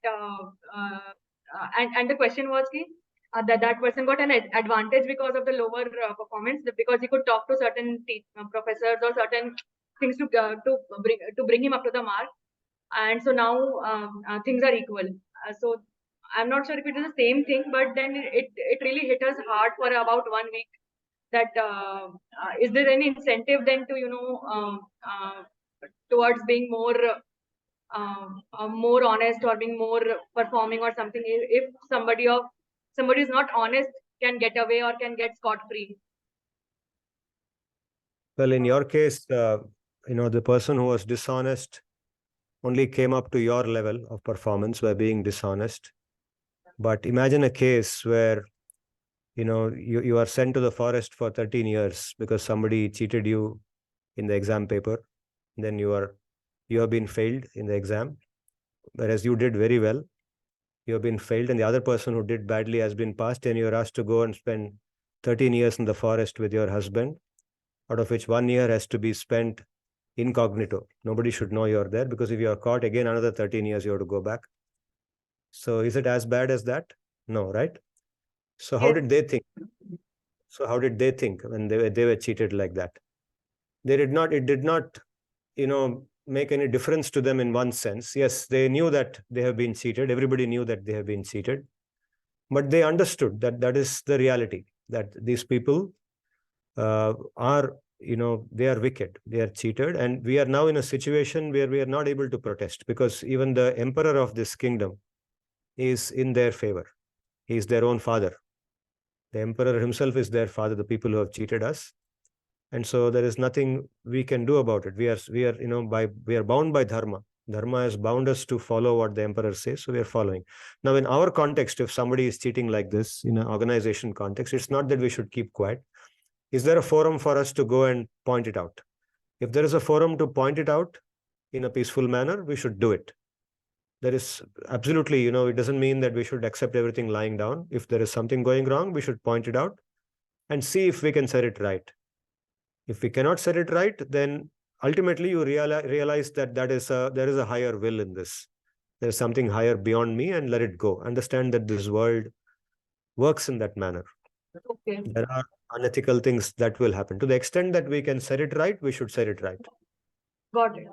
and the question was that person got an advantage because of the lower performance, because he could talk to certain professors or certain things to bring him up to the mark, and so now things are equal. So I'm not sure if it is the same thing, but then it really hit us hard for about 1 week. That is there any incentive then to towards being more honest or being more performing or something? If somebody is not honest, can get away or can get scot-free. Well, in your case, the person who was dishonest only came up to your level of performance by being dishonest. But imagine a case where, you are sent to the forest for 13 years because somebody cheated you in the exam paper. Then you have been failed in the exam, whereas you did very well. You have been failed, and the other person who did badly has been passed, and you're asked to go and spend 13 years in the forest with your husband, out of which 1 year has to be spent incognito. Nobody should know you're there, because if you are caught again, another 13 years you have to go back. So is it as bad as that? No, right? So how did they think? When they were cheated like that? It did not, make any difference to them in one sense. Yes, they knew that they have been cheated. Everybody knew that they have been cheated. But they understood that that is the reality, that these people are, they are wicked, they are cheated. And we are now in a situation where we are not able to protest, because even the emperor of this kingdom is in their favor. He is their own father. The emperor himself is their father, the people who have cheated us. And so there is nothing we can do about it. We are bound by dharma. Dharma has bound us to follow what the emperor says, so we are following. Now, in our context, if somebody is cheating like this in an organization context, it's not that we should keep quiet. Is there a forum for us to go and point it out? If there is a forum to point it out in a peaceful manner, we should do it. There is absolutely, it doesn't mean that we should accept everything lying down. If there is something going wrong, we should point it out and see if we can set it right. If we cannot set it right, then ultimately you realize that there is a higher will in this. There is something higher beyond me, and let it go. Understand that this world works in that manner. Okay. There are unethical things that will happen. To the extent that we can set it right, we should set it right. Got it.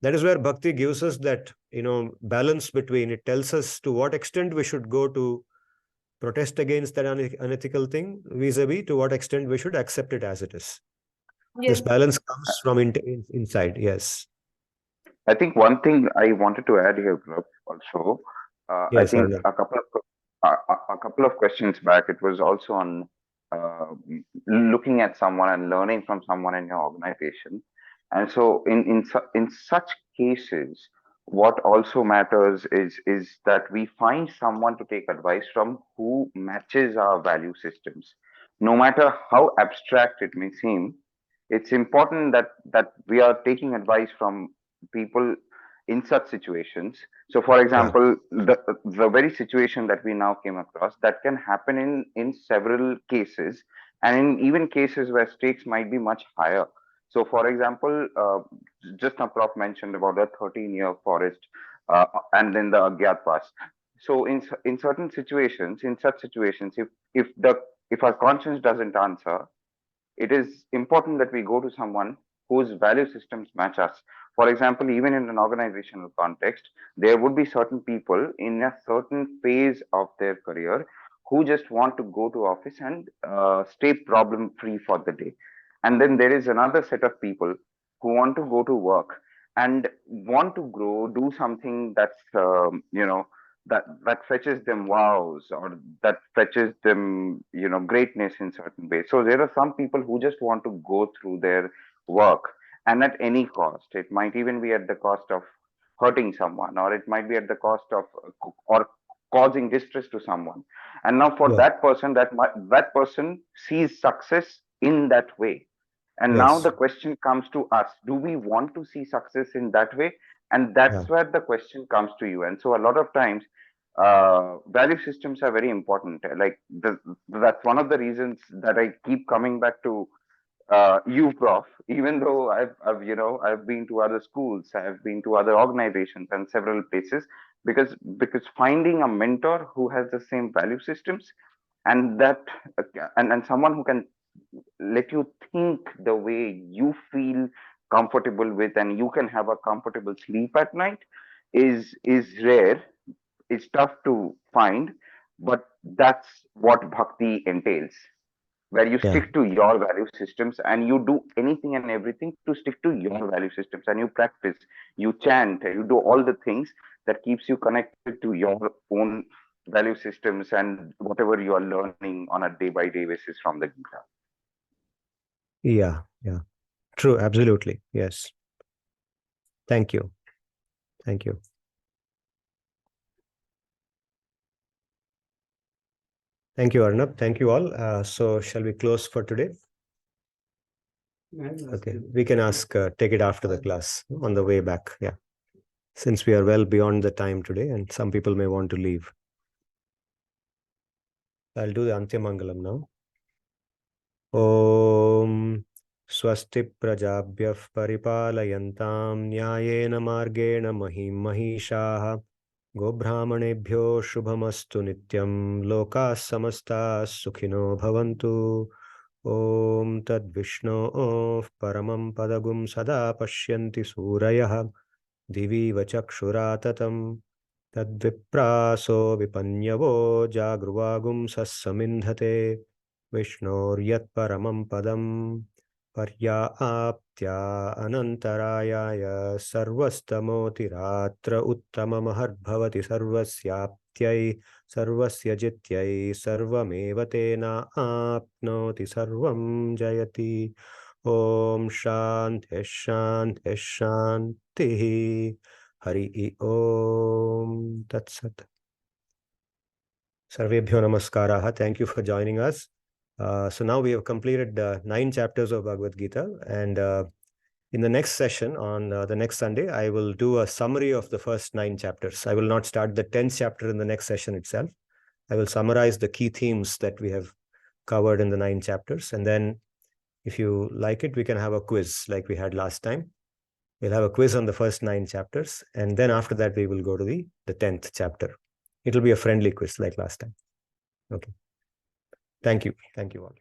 That is where bhakti gives us that, balance between, it tells us to what extent we should go to protest against that unethical thing, vis-a-vis to what extent we should accept it as it is. Yes. This balance comes from inside. Yes. I think one thing I wanted to add here, Gleb, also, I Yes, think Arnab. a couple of questions back, it was also on looking at someone and learning from someone in your organization. And so in such cases, what also matters is that we find someone to take advice from who matches our value systems. No matter how abstract it may seem, it's important that we are taking advice from people in such situations. So for example, the very situation that we now came across, that can happen in several cases, and in even cases where stakes might be much higher. So for example, just now Prof mentioned about a 13-year forest and then the Agyatpas. So in certain situations, in such situations, if our conscience doesn't answer, it is important that we go to someone whose value systems match us. For example, even in an organizational context, there would be certain people in a certain phase of their career who just want to go to office and stay problem free for the day. And then there is another set of people who want to go to work and want to grow, do something that's, that fetches them wows, or that fetches them, greatness in certain ways. So there are some people who just want to go through their work, and at any cost. It might even be at the cost of hurting someone, or it might be at the cost of or causing distress to someone. And now for that person, that person sees success in that way. And now the question comes to us: do we want to see success in that way? And that's where the question comes to you. And so a lot of times, value systems are very important. Like that's one of the reasons that I keep coming back to you, Prof. Even though I've been to other schools, I've been to other organizations and several places, because finding a mentor who has the same value systems, and that and someone who can let you think the way you feel comfortable with, and you can have a comfortable sleep at night, is rare. It's tough to find, but that's what bhakti entails, where you stick to your value systems and you do anything and everything to stick to your value systems, and you practice, you chant, you do all the things that keeps you connected to your own value systems and whatever you are learning on a day by day basis from the Gita. Yeah. True, absolutely. Yes. Thank you. Thank you. Thank you, Arnab. Thank you all. So shall we close for today? Okay, we can take it after the class on the way back. Yeah. Since we are well beyond the time today and some people may want to leave. I'll do the Antyamangalam now. Om Swasti Prajabhyah Paripalayantam Nyayena Margena Mahim Mahishaha Gobhramanebhyo Shubhamastu Nityam Lokas Samastas Sukhino Bhavantu Om tad Vishnoh paramam padagum sada pashyanti surayah divi vachakshuratatam tad vipraso vipanyavo jagruvagum sassamindhate Vishnor paramam padam Paryaaptya anantarayaya sarvastamotiratra uttamamaharbhavati sarvasyaptyai sarvasya jityai sarvameva tena apnoti sarvam jayati. Om Shanti Shanti Shanti. Hari Om Tat Sat. Sarvebhyo Namaskaraha. Thank you for joining us. So now we have completed 9 chapters of Bhagavad Gita, and in the next session on the next Sunday, I will do a summary of the first 9 chapters. I will not start the 10th chapter in the next session itself. I will summarize the key themes that we have covered in the 9 chapters, and then if you like it, we can have a quiz like we had last time. We'll have a quiz on the first 9 chapters, and then after that, we will go to the 10th chapter. It will be a friendly quiz like last time. Okay. Thank you. Thank you all.